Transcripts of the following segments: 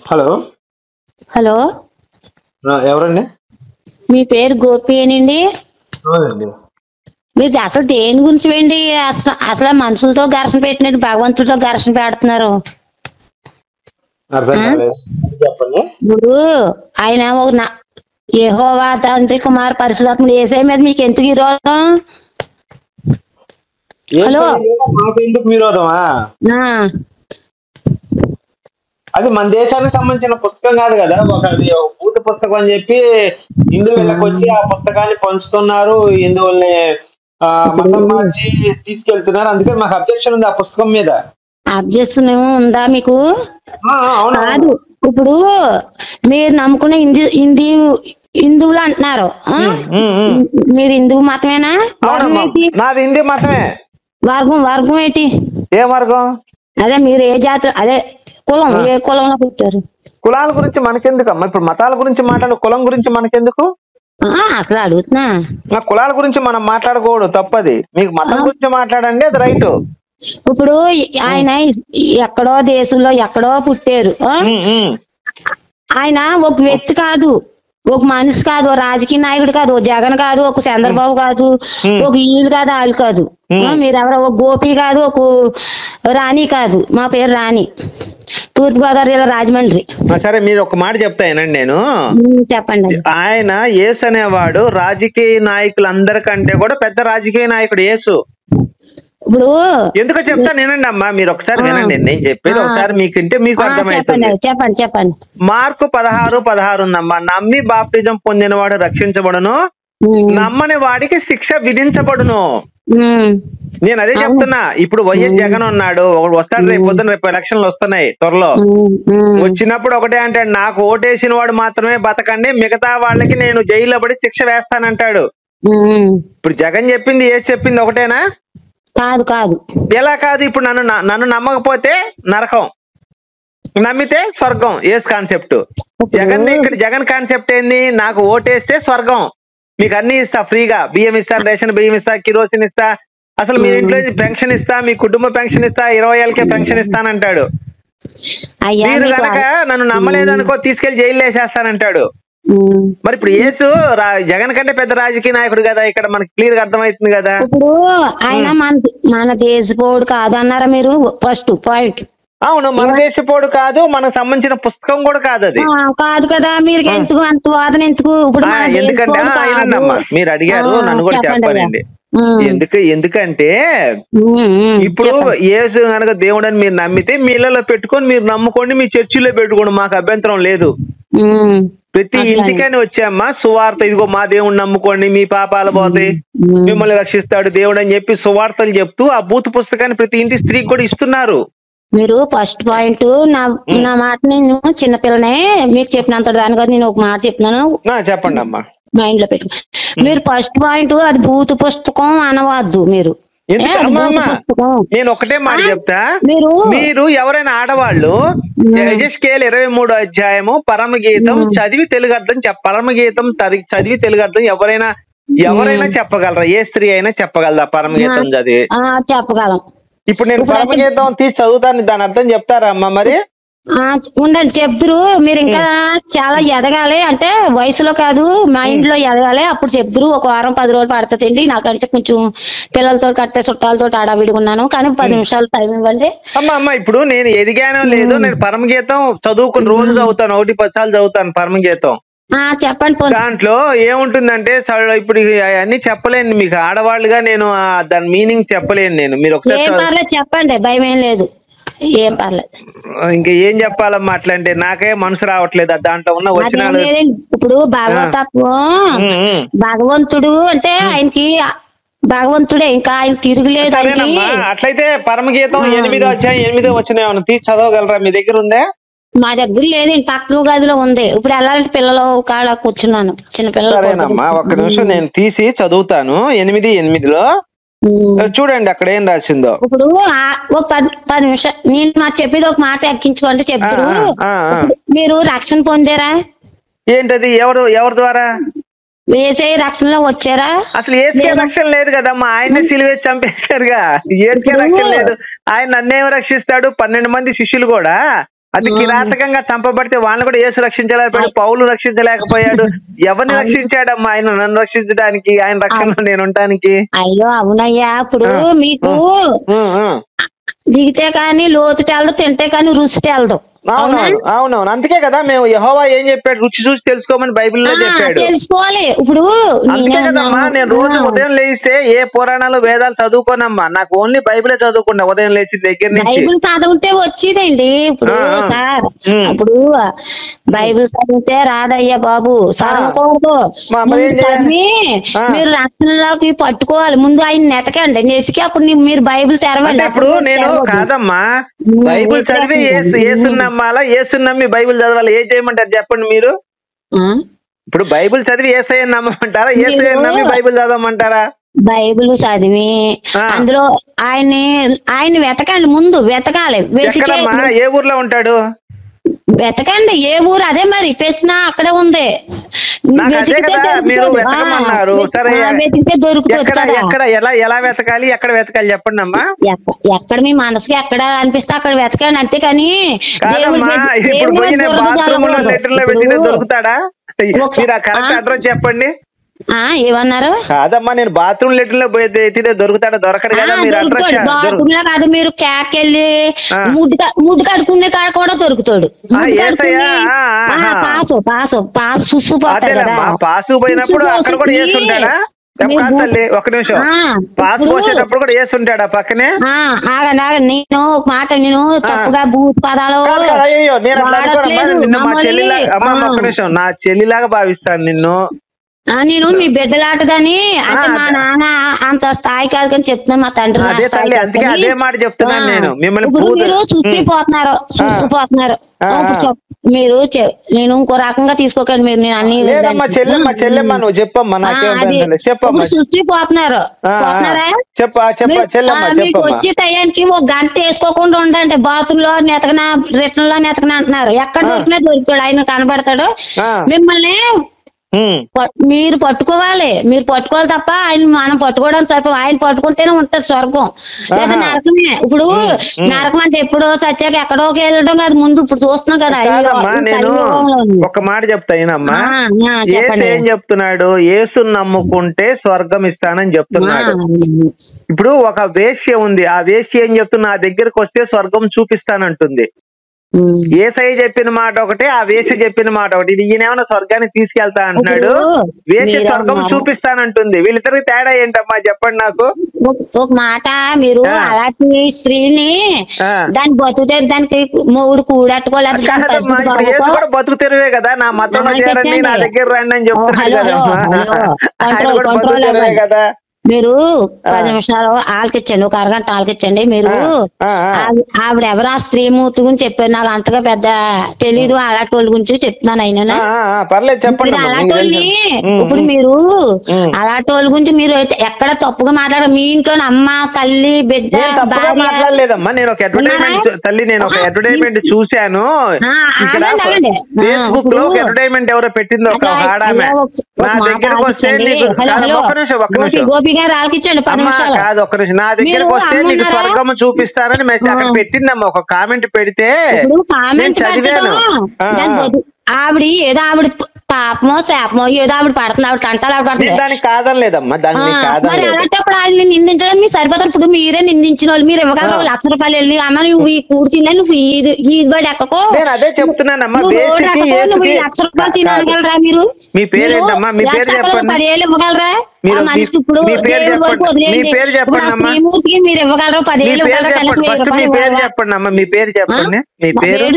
Hello hello, ఎవరండి? మీ పేరు గోపియేనండి? అవునండి. మీరు అసలు దేని గురించి వెండి అసలు మనుషులతో ఘర్షణ పెట్టినట్టు భగవంతుడితో ఘర్షణ పెడుతున్నారు. అర్థం ఆ? కాలేదు, చెప్పండి. ఇప్పుడు ఆయన యెహోవా తండ్రి కుమార్ పరిశుధాత్ముడు యేసయ్య మీద మీకు ఎందుకు విరోధం? హలో, మాకెందుకు విరోధమా? ఆ, అది మన దేశానికి సంబంధించిన పుస్తకం కాదు కదా, అది ఒక భూత పుస్తకం అని చెప్పి హిందువులకు వచ్చి ఆ పుస్తకాన్ని పంచుతున్నారు. హిందువుల్ని మతం మార్చి తీసుకెళ్తున్నారు. అందుకని మాకు అబ్జెక్షన్ ఉంది ఆ పుస్తకం మీద. అబ్జెక్షన్ ఉందా మీకు? అవును. కాదు, ఇప్పుడు మీరు నమ్ముకున్న హిందువులు అంటున్నారు. మీరు హిందువు మతమేనా? వర్గం ఏంటి? నాది హిందూ మతమే. వర్గం ఏంటి? ఏ వర్గం? అదే మీరు ఏ జాతి, అదే కులం, ఏ కులంలో పుట్టారు? కులాల గురించి మనకెందుకమ్మా? ఇప్పుడు మతాల గురించి మాట్లాడు, కులం గురించి మనకెందుకు? అసలు అడుగుతున్నా. కులాల గురించి మనం మాట్లాడకూడదు, తప్పది. మీకు మతం గురించి మాట్లాడండి, అది రైట్. ఇప్పుడు ఆయన ఎక్కడో దేశంలో ఎక్కడో పుట్టారు. ఆయన ఒక వ్యక్తి కాదు, ఒక మనిషి కాదు, ఒక రాజకీయ నాయకుడు కాదు, ఒక జగన్ కాదు, ఒక చంద్రబాబు కాదు, ఒక వీళ్ళు కాదు, వాళ్ళు కాదు. మీరెవరో ఒక గోపి కాదు, ఒక రాణి కాదు. మా పేరు రాణి, తూర్పుగోదావరి జిల్లా, రాజమండ్రి. సరే, మీరు ఒక మాట చెప్తానండి. నేను చెప్పండి. ఆయన యేసు అనేవాడు రాజకీయ నాయకులందరికంటే కూడా పెద్ద రాజకీయ నాయకుడు యేసు. ఇప్పుడు ఎందుకో చెప్తాను వినండి అమ్మా, మీరు ఒకసారి వినండి. నేను చెప్పేది ఒకసారి మీకుంటే మీకు అర్థమవుతుంది. చెప్పండి. మార్కు 16:16 ఉందమ్మా. నమ్మి బాప్టిజం పొందినవాడు రక్షించబడును, నమ్మని వాడికి శిక్ష విధించబడును. నేను అదే చెప్తున్నా. ఇప్పుడు వైఎస్ జగన్ ఉన్నాడు, ఒకడు వస్తాడు రేపు పొద్దున, రేపు ఎలక్షన్లు వస్తున్నాయి త్వరలో. వచ్చినప్పుడు ఒకటే అంటాడు, నాకు ఓటేసిన వాడు మాత్రమే బతకండి, మిగతా వాళ్ళకి నేను జైల్లో పడి శిక్ష వేస్తానంటాడు. ఇప్పుడు జగన్ చెప్పింది ఏది చెప్పింది ఒకటేనా? కాదు. ఎలా కాదు? ఇప్పుడు నన్ను నమ్మకపోతే నరకం, నమ్మితే స్వర్గం. ఏస్ కాన్సెప్ట్ జగన్ కాన్సెప్ట్ ఏంది? నాకు ఓటేస్తే స్వర్గం, మీకు అన్ని ఇస్తా ఫ్రీగా, బియ్యం ఇస్తా, రేషన్ బియ్యం ఇస్తా, కిరోసిన్ ఇస్తా, అసలు మీ ఇంట్లో పెన్షన్ ఇస్తా, మీ కుటుంబ పెన్షన్ ఇస్తా, 20 ఏళ్ళకే పెన్షన్ ఇస్తానంటాడు. మీరు కనుక నన్ను నమ్మలేదనుకో తీసుకెళ్లి జైలు వేసేస్తానంటాడు. మరి ఇప్పుడు యేసు జగన్ కంటే పెద్ద రాజకీయ నాయకుడు కదా, ఇక్కడ మనకి క్లియర్ గా అర్థమవుతుంది కదా. ఇప్పుడు ఆయన మన దేశపోడు కాదు అన్నారా మీరు? First point. అవును, మన దేశపోడు కాదు, మనకు సంబంధించిన పుస్తకం కూడా కాదు. అది కాదు కదా, మీరు ఎందుకు అంత వాదన ఎందుకు? ఇప్పుడు ఎందుకంటే అమ్మా, మీరు అడిగారు, నన్ను కూడా చెప్పానండి. ఎందుకంటే ఇప్పుడు యేసు కనుక దేవుడు అని మీరు నమ్మితే మీ ఇళ్లలో పెట్టుకొని మీరు నమ్ముకోండి, మీ చర్చిలో పెట్టుకోండి, మాకు అభ్యంతరం లేదు. ప్రతి ఇంటికైనా వచ్చామ్మా సువార్త, ఇదిగో మా దేవుడిని నమ్ముకోండి, మీ పాపాలు పోతాయి, మిమ్మల్ని రక్షిస్తాడు దేవుడు అని చెప్పి సువార్తలు చెప్తూ ఆ బూత్ పుస్తకాన్ని ప్రతి ఇంటి స్త్రీకి కూడా ఇస్తున్నారు. మీరు ఫస్ట్ పాయింట్ నా మాట, నేను చిన్నపిల్లనే, మీకు చెప్పినంత దాని కదా నేను ఒక మాట చెప్తున్నాను, చెప్పండి అమ్మా, మైండ్ లో పెట్టు. మీరు ఫస్ట్ పాయింట్ అది భూత పుస్తకం అనవద్దు. మీరు నేను ఒకటే మాట చెప్తా, మీరు ఎవరైనా ఆడవాళ్ళు యెహెజ్కేలు 23వ అధ్యాయము పరమగీతం చదివి తెలుగు అర్థం పరమగీతం చదివి తెలుగు అర్థం ఎవరైనా చెప్పగలరా? ఏ స్త్రీ అయినా చెప్పగలరా పరమగీతం చదివి? చెప్పగలం. ఇప్పుడు నేను పరమగీతం తీసి చదువుతాను, దాని అర్థం చెప్తారా అమ్మా? మరి ఉండండి, చెప్తురు. మీరు ఇంకా చాలా ఎదగాలి అంటే వయసులో కాదు, మైండ్ లో ఎదగాలి, అప్పుడు చెప్తురు. ఒక వారం 10 రోజులు పడుతుందండి. నాకంటే కొంచెం పిల్లలతో కట్టే చుట్టాలతో ఆడావిడిగా ఉన్నాను, కానీ 10 నిమిషాలు టైం ఇవ్వండి. అమ్మ ఇప్పుడు నేను ఎదిగానో లేదు, నేను పరమగీతం చదువుకుని రోజు చదువుతాను, 1-10 సార్లు చదువుతాను పరమగీతం. చెప్పండి. దాంట్లో ఏముంటుందంటే ఇప్పుడు అన్ని చెప్పలేను మీకు, ఆడవాళ్ళుగా నేను దాని మీనింగ్ చెప్పలేను నేను. మీరు ఒకసారి చెప్పండి, భయం ఏం లేదు, ఏం పర్లేదు. ఇంకా ఏం చెప్పాలమ్మా అట్లంటే? నాకే మనసు రావట్లేదు దాంట్లో ఉన్న వచనాలు. ఇప్పుడు భాగవతత్వం, భగవంతుడు అంటే ఆయనకి భగవంతుడే, ఇంకా ఆయన తిరుగులేదు. అట్లయితే పరమగీతం 8వ అధ్యాయం 8వ వచనం ఏమన్నా తీసి చదవగలరా? మీ దగ్గర ఉందే? మా దగ్గర లేదండి, పక్క గదిలో ఉంది. ఇప్పుడు వెళ్ళాలంటే పిల్లలు కాడ కూర్చున్నాను, చిన్న పిల్లలు. ఒక్క నిమిషం నేను తీసి చదువుతాను. 8:8లో చూడండి అక్కడ ఏం రాసిందో. ఇప్పుడు ఒక 10 నిమిషాలు నేను మాట చెప్పేది ఒక మాట ఎక్కించుకుంటే చెప్తారు. మీరు రక్షణ పొందారా? ఏంటది? ఎవరి ద్వారా? యేసయ్య రక్షణలో వచ్చారా? అసలు యేసుకే రక్షణ లేదు కదమ్మా, ఆయన సిలువేసి చంపేశారుగా. యేసుకే రక్షణ లేదు, ఆయన నన్నేం రక్షిస్తాడు? 12 మంది శిష్యులు కూడా అతి కిరాతకంగా చంపబడితే వాళ్ళని కూడా యేసు రక్షించలేకపోయాడు, పౌలు రక్షించలేకపోయాడు. ఎవరిని రక్షించాడమ్మా ఆయన నన్ను రక్షించడానికి, ఆయన రక్షణలో నేను ఉండటానికి? అయ్యో అవునయ్యా, ఇప్పుడు మీకు దిగితే కానీ లోతు తెలదు, తింటే కానీ రుచి తెలదు. అవునవును అవునవును, అందుకే కదా మేము యెహోవా ఏం చెప్పాడు, రుచి చూసి తెలుసుకోమని బైబిల్లో చెప్పాడు. తెలుసుకోవాలి. ఇప్పుడు అందుకే కదమ్మా నేను రోజు ఉదయం లేస్తే ఏ పురాణాలు వేదాలు చదువుకోనమ్మా, నాకు ఓన్లీ బైబిలే చదువుకున్నా ఉదయం లేచి దగ్గర నుంచి. బైబిల్ చదివితే వచ్చేదండి. ఇప్పుడు సార్ ఇప్పుడు బైబిల్ చదివితే రాదయ్యా బాబు, చదవకూడదు. మీరు రక్షణలోకి పట్టుకోవాలి. ముందు ఆయన నెతకండి, నెతికి అప్పుడు మీరు బైబిల్ తెరవండి. అప్పుడు నేను కాదమ్మా బైబిల్ చదివి యేసుని నమ్మాలా, యేసుని నమ్మి బైబిల్ చదవాలి? ఏం చేయమంటారు చెప్పండి మీరు? ఇప్పుడు బైబిల్ చదివి యేసయ్యని నమ్మమంటారా, యేసయ్యని నమ్మి బైబిల్ చదవమంటారా? బైబిల్ చదివి అందులో ఆయన వెతకండి, ముందు వెతకాలి. ఏ ఊర్లో ఉంటాడు? వెతకండి. ఏ ఊరు? అదే మరి ప్రశ్న అక్కడే ఉంది. అదే కదా మీరు వెతకమన్నారు. సరే ఎక్కడ ఎలా వెతకాలి, ఎక్కడ వెతకాలి చెప్పండి అమ్మా. ఎక్కడ మీ మనసుకి ఎక్కడ అనిపిస్తే అక్కడ వెతకండి, అంతేకాని ఇప్పుడు పోయి బాత్రూమ్ లో లెటర్ లో పెట్టిన దొరుకుతాడా? మీరు కరెక్ట్ అడ్రస్ చెప్పండి. ఏమన్నారు? కాదమ్మా నేను బాత్రూమ్ లెటర్ లో పోయి ఎత్తితే దొరుకుతాడా? దొరకడు కదా. మీరు అడ్రస్ బాత్రూమ్ లో కాదు, మీరు క్యాకెళ్ళి ముడ్డు కడుకునే కాడ కూడా దొరుకుతాడు. పాసు పోయినప్పుడు అక్కడ కూడా వేసుంటాడా? తల్లి ఒక నిమిషం, పాస్ పోసేటప్పుడు కూడా వేసుంటాడా పక్కనే? నేను ఒక మాట, నేను తప్పుగా భూత పదాలు నిన్ను మా చెల్లిలాగా, అమ్మా ఒక్క నిమిషం, నా చెల్లిలాగా భావిస్తాను నిన్ను. నేను మీ బిడ్డలాటదని, అంటే మా నాన్న అంత స్థాయి కాదు కానీ చెప్తున్నాను, మా తండ్రి అదే మాట చెప్తున్నాను నేను. మిమ్మల్ని మీరు చూసిపోతున్నారు. మీరు నేను ఇంకో రకంగా తీసుకోకండి. మీరు నేను అన్ని చెల్లెమ్మ నువ్వు చెప్పమ్మా, చెప్పమ్మా. చూసిపోతున్నారు. మీకు వచ్చే టయానికి ఒక గంట వేసుకోకుండా ఉండండి. బాత్రూమ్ లో నెతకనా, రిటర్న్ లో నెతకనా అంటున్నారు. ఎక్కడ దొరికినా దొరుకుతాడు, ఆయన కనబడతాడు. మిమ్మల్ని మీరు పట్టుకోవాలి. మీరు పట్టుకోవాలి తప్ప ఆయన మనం పట్టుకోవడానికి సరిపో. ఆయన పట్టుకుంటేనే ఉంటది స్వర్గం, లేదా నరకమే. ఇప్పుడు నరకం అంటే ఎప్పుడో సత్యాక ఎక్కడో వెళ్ళడం కాదు, ముందు ఇప్పుడు చూస్తున్నాం కదా. నేను ఒక మాట చెప్తానమ్మా. ఏం చెప్తున్నాడు? యేసుని నమ్ముకుంటే స్వర్గం ఇస్తానని చెప్తున్నాడు. ఇప్పుడు ఒక వేశ్య ఉంది, ఆ వేశ్య ఏం చెప్తున్నా, నా దగ్గరకు వస్తే స్వర్గం చూపిస్తానంటుంది. యేసయ్య చెప్పిన మాట ఒకటి, ఆ వేశ్య చెప్పిన మాట ఒకటి. ఇది ఈయనేమన్నా స్వర్గానికి తీసుకెళ్తా అంటున్నాడు, వేశ్య స్వర్గం చూపిస్తానంటుంది. వీళ్ళిద్దరికి తేడా ఏంటమ్మా చెప్పండి నాకు. ఒక మాట, మీరు అలాంటి స్త్రీని దాని బతుకుతారు, దానికి మొగుడు కూడట్టుకోలేదు. యేసు కూడా బతుకు తెరువే కదా, నా మతంలో చేరండి, నా దగ్గర రండి అని చెప్తున్నాడు కదా. మీరు 10 నిమిషాలు ఆలకిచ్చండి, ఒక అరగంట ఆలకిచ్చండి. మీరు ఆవిడ ఎవరు, ఆ స్త్రీమూర్తి గురించి చెప్పారు. నాకు అంతగా పెద్ద తెలీదు, అలాంటి వాళ్ళ గురించి చెప్తున్నాను. అయినా అలాంటి ఇప్పుడు మీరు అలాంటి వాళ్ళ గురించి మీరు ఎక్కడ తప్పుగా మాట్లాడారు? మీ ఇంట్లో అమ్మ, తల్లి, బిడ్డ మాట్లాడలేదమ్మా. నేను ఒక అడ్వర్టైజ్మెంట్ తల్లి, నేను ఒక అడ్వర్టైజ్మెంట్ చూశాను. ఫేస్బుక్ లో ఒక అడ్వర్టైజ్మెంట్ ఎవరో పెట్టింది, ఒక ఆడామె. నా దగ్గరకు వస్తే ఒక్క నిమిషం కాదు, ఒక్క నిమిషం, నా దగ్గరకు వస్తే నీకు స్వర్గము చూపిస్తారని మెసేజ్ అక్కడ పెట్టిందమ్మా. ఒక కామెంట్ పెడితే నేను చదివాను. ఆవిడ ఏదో ఆవిడ పాపమో శాపమో ఏదో ఆవిడ పడుతుంది, ఆవిడ కంటాలు ఆవిడ పడుతుంది. దానికి కాదనలేదమ్మా, దాన్ని మరి అలాంటప్పుడు ఆయన నిందించడం మీకు సరిపోతారు. ఇప్పుడు మీరే నిందించిన వాళ్ళు, మీరు ఇవ్వగలరు ₹1,00,000 వెళ్ళి, అమ్మ నువ్వు ఈ కూడు తిన్నా, నువ్వు ఈ బడి ఎక్కకో. నేను అదే చెప్తున్నానమ్మా. నువ్వు ₹1,00,000 తినగలరా? మీరు మీ పేరేంటమ్మా? మీ పేరు చెప్పండి. 10 ఏళ్ళు ఇవ్వగలరా? మనిషికి ఇప్పుడు శ్రీమూర్తికి మీరు ఇవ్వగలరు 10 ఏళ్ళు ఫస్ట్ మీ పేరు చెప్పండి అమ్మా. మీ పేరు చెప్పండి. మీ పేరు?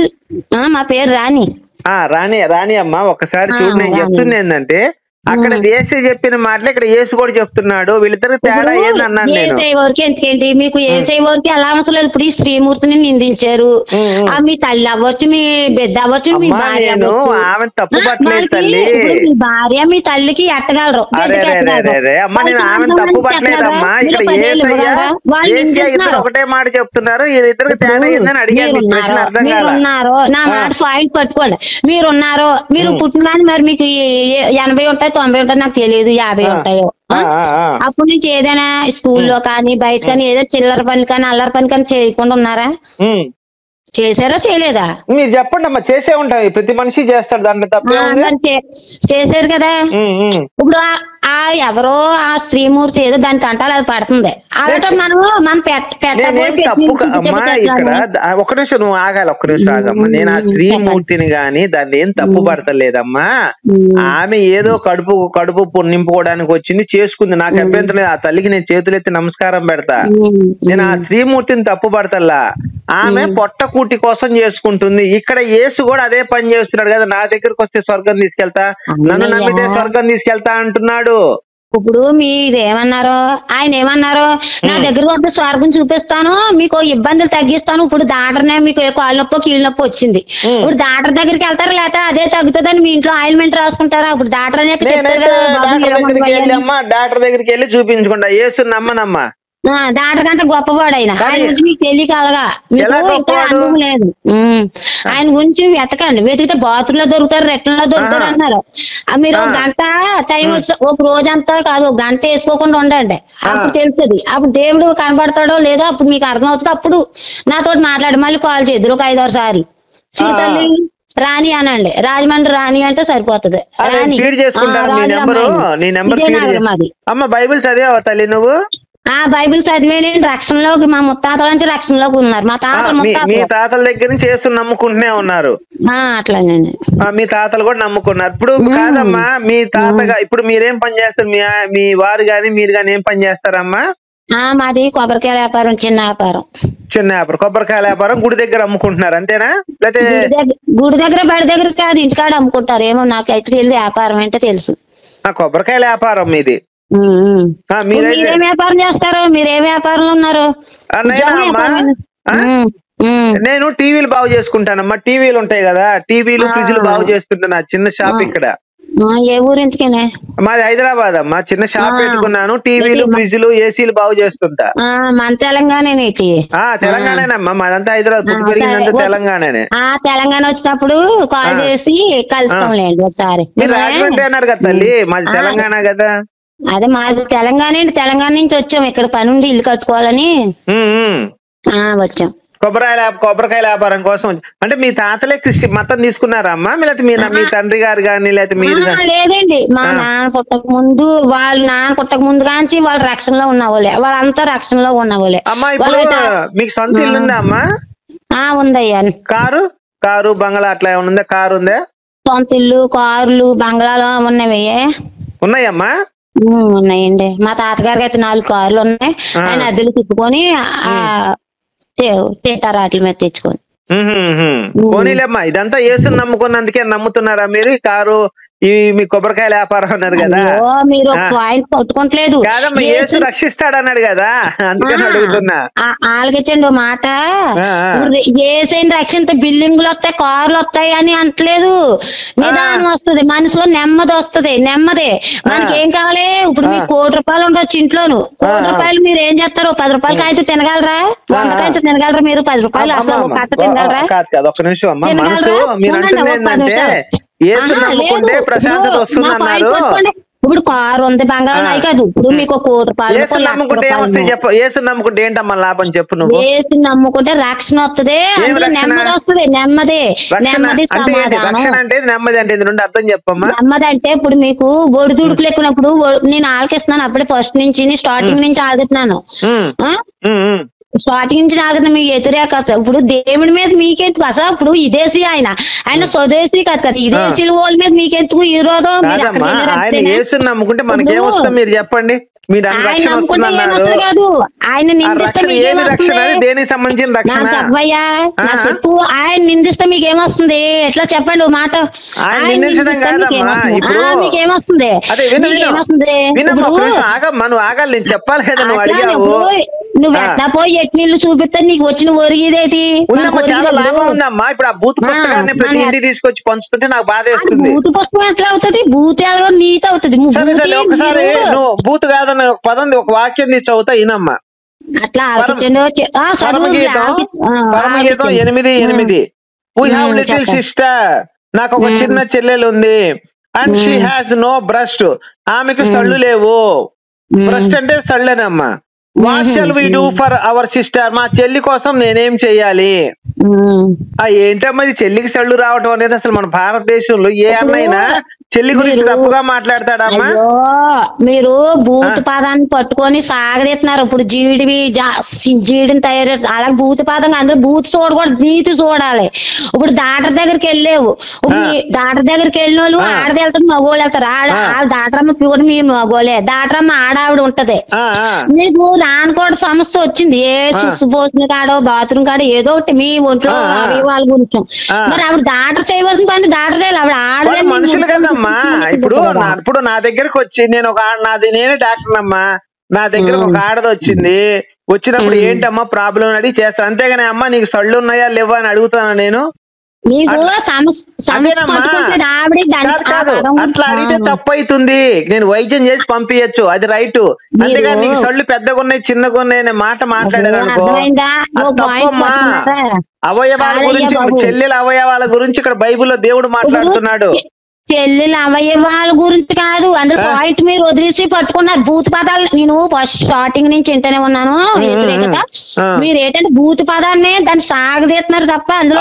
మా పేరు రాణి. రాణి అమ్మ, ఒక్కసారి చూడు, నేను చెప్తుంది ఏంటంటే అక్కడ యేసు చెప్పిన మాటలు ఇక్కడ యేసు కూడా చెప్తున్నాడు. వీళ్ళిద్దరికి తేడా ఏందన్నాను నేను. ఎందుకేంటి మీకు ఏసై వరకు ఎలా అవసరం లేదు. ఇప్పుడు ఈ స్త్రీమూర్తిని నిందించారు, మీ తల్లి అవ్వచ్చు, మీ బిడ్డ అవ్వచ్చు, మీ భార్య ఆమె తప్పు పట్టలేదు తల్లి. మీ భార్య మీ తల్లికి ఎట్టగలరు. అమ్మా నేను ఆమె తప్పు పట్టలేదమ్మా. ఇక్కడ యేసయ్య ఇద్దరు ఒకటే మాట చెప్తున్నారు, వీళ్ళిద్దరికి తేడా ఏందని అడిగాను. ప్రశ్న అర్థం కాదు. నా మాట పాయింట్ పట్టుకోండి. మీరున్నారు, మీరు పుట్టిన మరి మీకు 80 ఉంటాయి, ఉంటాయో 90 ఉంటాయో నాకు తెలియదు, 50 ఉంటాయో. అప్పుడు నుంచి ఏదైనా స్కూల్లో కానీ బయట కానీ ఏదో చిల్లర పని కానీ అల్లరి పని కానీ చేయకుండా ఉన్నారా? చేశారా చేయలేదా? మీరు చెప్పండి అమ్మా. చేసే ఉంటాయి, ప్రతి మనిషి చేస్తాడు, దాంట్లో తప్పే. చేశారు కదా. ఇప్పుడు ఆ ఎవరో ఆ స్త్రీమూర్తి ఏదో దాని తంటాలు అది పడుతుంది, అలాంటి మనం ఇక్కడ ఒక్క నిమిషం నువ్వు ఆగాలి, ఒక్క నిమిషం ఆగమ్మా. నేను ఆ స్త్రీమూర్తిని గాని దాన్ని ఏం తప్పు పడతలేదమ్మా. ఆమె ఏదో కడుపు నింపుకోవడానికి వచ్చింది, చేసుకుంది, నాకు అభ్యంతరం లేదు. ఆ తల్లికి నేను చేతులెత్తి నమస్కారం పెడతా. నేను ఆ స్త్రీమూర్తిని తప్పు పడతల్లా. ఆమె పొట్ట కూటి కోసం చేసుకుంటుంది. ఇక్కడ యేసు కూడా అదే పని చేస్తున్నాడు కదా. నా దగ్గరకు వస్తే స్వర్గం తీసుకెళ్తా, నన్ను నమ్మితే స్వర్గం తీసుకెళ్తా అంటున్నాడు. ఇప్పుడు మీరేమన్నారు, ఆయన ఏమన్నారు, నా దగ్గర వస్తే స్వర్గం చూపిస్తాను, మీకు ఇబ్బందులు తగ్గిస్తాను. ఇప్పుడు డాక్టర్నే మీకు కాళ్ళ నొప్పి కీళ్ళ నొప్పి వచ్చింది, ఇప్పుడు డాక్టర్ దగ్గరికి వెళ్తారా లేకపోతే అదే తగ్గుతుందని మీ ఇంట్లో ఆయిల్మెంట్ రాసుకుంటారా? ఇప్పుడు డాక్టర్ అనే చెప్తారు కదా. డాక్టర్ దగ్గరికి వెళ్ళి చూపించుకుంటా, యేసు నమ్మనమ్మా. డాక్టర్ కంటే గొప్పవాడు ఆయన. ఆయన గురించి మీకు తెలియకలగా, మీకు అనుభవం లేదు. ఆయన గురించి వెతకండి, వెతికితే బాత్రూంలో దొరుకుతారు, రెట్లలో దొరుకుతారు అన్నారు. మీరు ఒక గంట టైం వచ్చి ఒక రోజంతా కాదు, ఒక గంట వేసుకోకుండా ఉండండి, అప్పుడు తెలుస్తుంది. అప్పుడు దేవుడు కనబడతాడో లేదో అప్పుడు మీకు అర్థమవుతుంది. అప్పుడు నాతో మాట్లాడి మళ్ళీ కాల్ చేయద్దు ఒక 5-6 సార్లు. చిరుతల్లి రాణి అనండి, రాజమండ్రి రాణి అంటే సరిపోతుంది. రాణి అమ్మ. బైబిల్ చదివావా తల్లి నువ్వు? బైబిల్ చదివే నేను రక్షణలోకి, మా ముత్తాతల నుంచి రక్షణలోకి ఉన్నారు. మా తాతల మీ తాతల దగ్గర నుంచి యేసు నమ్ముకుంటూనే ఉన్నారు. అట్లానండి, మీ తాతలు కూడా నమ్ముకున్నారు. ఇప్పుడు కాదమ్మా, మీ తాతగా ఇప్పుడు మీరేం పని చేస్తారు? మీ వారు గాని మీరు గాని ఏం పని చేస్తారమ్మా? మాది కొబ్బరికాయల వ్యాపారం, చిన్న వ్యాపారం. కొబ్బరికాయల వ్యాపారం. గుడి దగ్గర అమ్ముకుంటున్నారు అంతేనా? లేకపోతే గుడి దగ్గర బడి దగ్గర కాదు, ఇంటికాడ అమ్ముకుంటారు. ఏమో నాకు అయితే వెళ్ళి వ్యాపారం అంటే తెలుసు. కొబ్బరికాయల వ్యాపారం మీది. మీరేం వ్యాపారం చేస్తారు? మీరేం వ్యాపారంలో ఉన్నారు? నేను టీవీలు బాగు చేసుకుంటానమ్మా. టీవీలు ఉంటాయి కదా, టీవీలు ఫ్రిడ్జ్లు బాగు చేసుకుంటాను. చిన్న షాప్ ఇక్కడ. ఏ ఊరు? ఇంతకేనే మాది హైదరాబాద్ అమ్మా. చిన్న షాప్ పెట్టుకున్నాను, టీవీలు ఫ్రిడ్జ్లు ఏసీలు బాగు చేస్తుంటా. మన తెలంగాణనే. తెలంగాణేనమ్మా, మాదంతా హైదరాబాద్, పుట్టి పెరిగిందంతా తెలంగాణనే. తెలంగాణ వచ్చినప్పుడు కాల్ చేసి కలుస్తాంలేండి ఒకసారి. మీరు రాజమండ్రి అన్నారు కదా తల్లి, మాది తెలంగాణ కదా. అదే మాది తెలంగాణ. తెలంగాణ నుంచి వచ్చాం, ఇక్కడ పని ఉండి ఇల్లు కట్టుకోవాలని వచ్చాం. కొబ్బరికాయల వ్యాపారం కోసం. అంటే మీ తాతలే మతం తీసుకున్నారా అమ్మా? లేకపోతే మీ తండ్రి గారు కానీ లేకపోతే మీరు? లేదండి, మా నాన్న పుట్టక ముందు, నాన్న పుట్టక ముందు కాంచి వాళ్ళు రక్షణలో ఉన్నవాళ్ళే, వాళ్ళంతా రక్షణలో ఉన్నవాళ్ళే. అమ్మా ఇప్పుడు మీకు సొంత ఇల్లు ఉందా అమ్మా? ఉందయ్యా. కారు బంగ్లా అట్లా ఏమైనా ఉందా? కారు ఉందా? సొంత ఇల్లు, కార్లు, బంగ్లాలు ఉన్నవి ఉన్నాయమ్మా? ఉన్నాయండి. మా తాతగారికి అయితే 4 కార్లు ఉన్నాయి. ఆయన అద్దెలు తిప్పుకొని తింటారు వాటి మీద తెచ్చుకొని. పోనీలేమ్మా, ఇదంతా యేసుని నమ్ముకున్నందుకే నమ్ముతున్నారా మీరు? కారు మీ కొబ్బరికాయల వ్యాపారం అన్నారు కదా, మీరు పాయింట్ పట్టుకోవట్లేదు. కాదమ్మా, యేసు రక్షిస్తాడన్నాడు కదా, అందుకని అడుగుతున్నా. ఆలకించండి మాట. ఏసైన రక్షణ బిల్డింగ్లు వస్తాయి, కార్లు వస్తాయి అని అంటలేదు. నిదానం వస్తుంది, మనసులో నెమ్మది వస్తుంది. నెమ్మది మనకి ఏం కావాలి? ఇప్పుడు మీకు 1 కోటి రూపాయలు ఉండొచ్చు ఇంట్లోను. 1 కోటి రూపాయలు మీరు ఏం చేస్తారు? 10 రూపాయలకి అయితే తినగలరా? 100 అయితే తినగలరా? మీరు 10 రూపాయలు అసలు ఒక కట్ట తినగలరా? ఒక్క నిమిషం అమ్మా. మనసు మీరు అంటుంది ఏంటంటే యేసు నమ్ముకుంటే ప్రశాంతత వస్తుందన్నారు. ఇప్పుడు కారు ఉంది, బంగారం అయి కాదు. ఇప్పుడు మీకు 1 కోటి రూపాయలు. యేసు నమ్ముకుంటే ఏమొస్తాయి చెప్పు? యేసు నమ్ముకుంటే ఏంటమ్మా లాభం చెప్పు నువ్వు? యేసు నమ్ముకుంటే రక్షణ వస్తుంది, నెమ్మది వస్తుంది. నెమ్మది సమాధానం. రక్షణ అంటే నెమ్మది అంటే రెండు అర్థం చెప్పమ్మా. నెమ్మది అంటే ఇప్పుడు మీకు ఒడిదుడుకులు ఎక్కున్నప్పుడు నేను ఆలకిస్తున్నాను. అప్పుడే ఫస్ట్ నుంచి స్టార్టింగ్ నుంచి ఆలుగుతున్నాను. స్టార్టింగ్ నుంచి నాకు మీ వ్యతిరేకత. ఇప్పుడు దేవుడి మీద మీకెందుకు అసలు? ఇప్పుడు విదేశీ ఆయన స్వదేశీ కాదు కదా, విదేశీల వాళ్ళ మీద మీకెందుకు విరోధం? నమ్ముకుంటే మనకేమొస్తుంది మీరు చెప్పండి. ఆయన నమ్ముకుంటే ఏమొస్తుంది కాదు, ఆయన నిందిస్తే దేనికి సంబంధించిన రక్షణ చెప్పయ్యా నాకు చెప్పు. ఆయన నిందిస్తే మీకేమొస్తుంది? ఎట్లా చెప్పండి ఓ మాట. మీకేమొస్తుంది? నువ్వు ఆగాలి, నేను చెప్పాలి కదా. నువ్వు అడిగావు, నువ్వు ఎట్లా పోయి ఎట్టి నీళ్ళు చూపిస్తా నీకు వచ్చిన ఒరిగిదేది చాలా లాభం ఉందమ్మా. ఇప్పుడు ఆ బూత్ పుస్తకాన్ని ప్రతి ఇంటికి తీసుకొచ్చి పంచుతుంటే నాకు బాధ వేస్తుంది. బూత్ పుస్తకం ఎట్లా అవుతుంది? బూత్ ఎవరో నీతి అవుతుంది. ఒకసారి నువ్వు బూత్ కాదని ఒక పదం, ఒక వాక్యం తీసి చదువుతా ఈనమ్మా. అట్లా పరమగీతం 8:8. వీ హావ్ లిటిల్ సిస్టర్, నాకు ఒక చిన్న చెల్లెలు ఉంది. And she has no breast, ఆమెకు సళ్ళు లేవు. బ్రస్ట్ అంటే సళ్ళేనమ్మా. What shall we do for our sister, మా చెల్లి కోసం నేనేం చెయ్యాలి? ఏంటమ్మా ఇది చెల్లికి సళ్ళు రావటం అనేది? అసలు మన భారతదేశంలో ఏ అన్నైనా చెల్లి గురించి తప్పుగా మాట్లాడతాడమ్మా? మీరు భూత పాదాన్ని పట్టుకొని సాగదీస్తున్నారు. ఇప్పుడు జీడిని తయారు చేసి అలాగే భూత పాదం, అందరూ భూత చూడకూడదు, నీతి చూడాలి. ఇప్పుడు డాక్టర్ దగ్గరికి వెళ్ళలేవు, ఇప్పుడు డాక్టర్ దగ్గరికి వెళ్ళిన వాళ్ళు ఆడది వెళ్తారు, మగోళ్ళు వెళ్తారు. డాక్టరమ్మ ప్యూర్ మీరు మగోలే, డాక్టరమ్మ ఆడావిడ ఉంటది. మీకు నాన్నకోటి సమస్య వచ్చింది, ఏ సుభోజన కాడో బాత్రూమ్ కాడో ఏదో ఒకటి మీ ఒంట్లో అవయవాల గురించి, మరి ఆవిడ డాక్టర్ చేయవలసిన పని డాక్టర్ చేయాలి. ఆవిడ ఆడదే మనుషులు కదమ్మా. ఇప్పుడు నా దగ్గరకు వచ్చి నేనే డాక్టర్ అమ్మా, నా దగ్గర ఒక ఆడది వచ్చినప్పుడు ఏంటమ్మా ప్రాబ్లం అడిగి చేస్తాను, అంతేగాని అమ్మా నీకు సళ్ళు ఉన్నాయా లేవా అని అడుగుతాను నేను. కాదు అట్లా అడిగితే తప్పు అవుతుంది, నేను వైద్యం చేసి పంపించచ్చు, అది రైట్. అంతేగాని నీకు సళ్ళు పెద్దగా ఉన్నాయి చిన్నగా ఉన్నాయి అనే మాట మాట్లాడారు అనుకో తప్పమ్మా. అవయవాల గురించి, చెల్లెల అవయవాల గురించి ఇక్కడ బైబిల్లో దేవుడు మాట్లాడుతున్నాడు. చెల్లెల అవయవాల గురించి కాదు, అందులో పాయింట్ మీరు వదిలేసి పట్టుకున్నారు. భూత పదాలు నేను ఫస్ట్ స్టార్టింగ్ నుంచి వింటూనే ఉన్నాను, వ్యతిరేకత. మీరు ఏంటంటే భూత పదాన్ని దాన్ని సాగదీస్తున్నారు తప్ప అందులో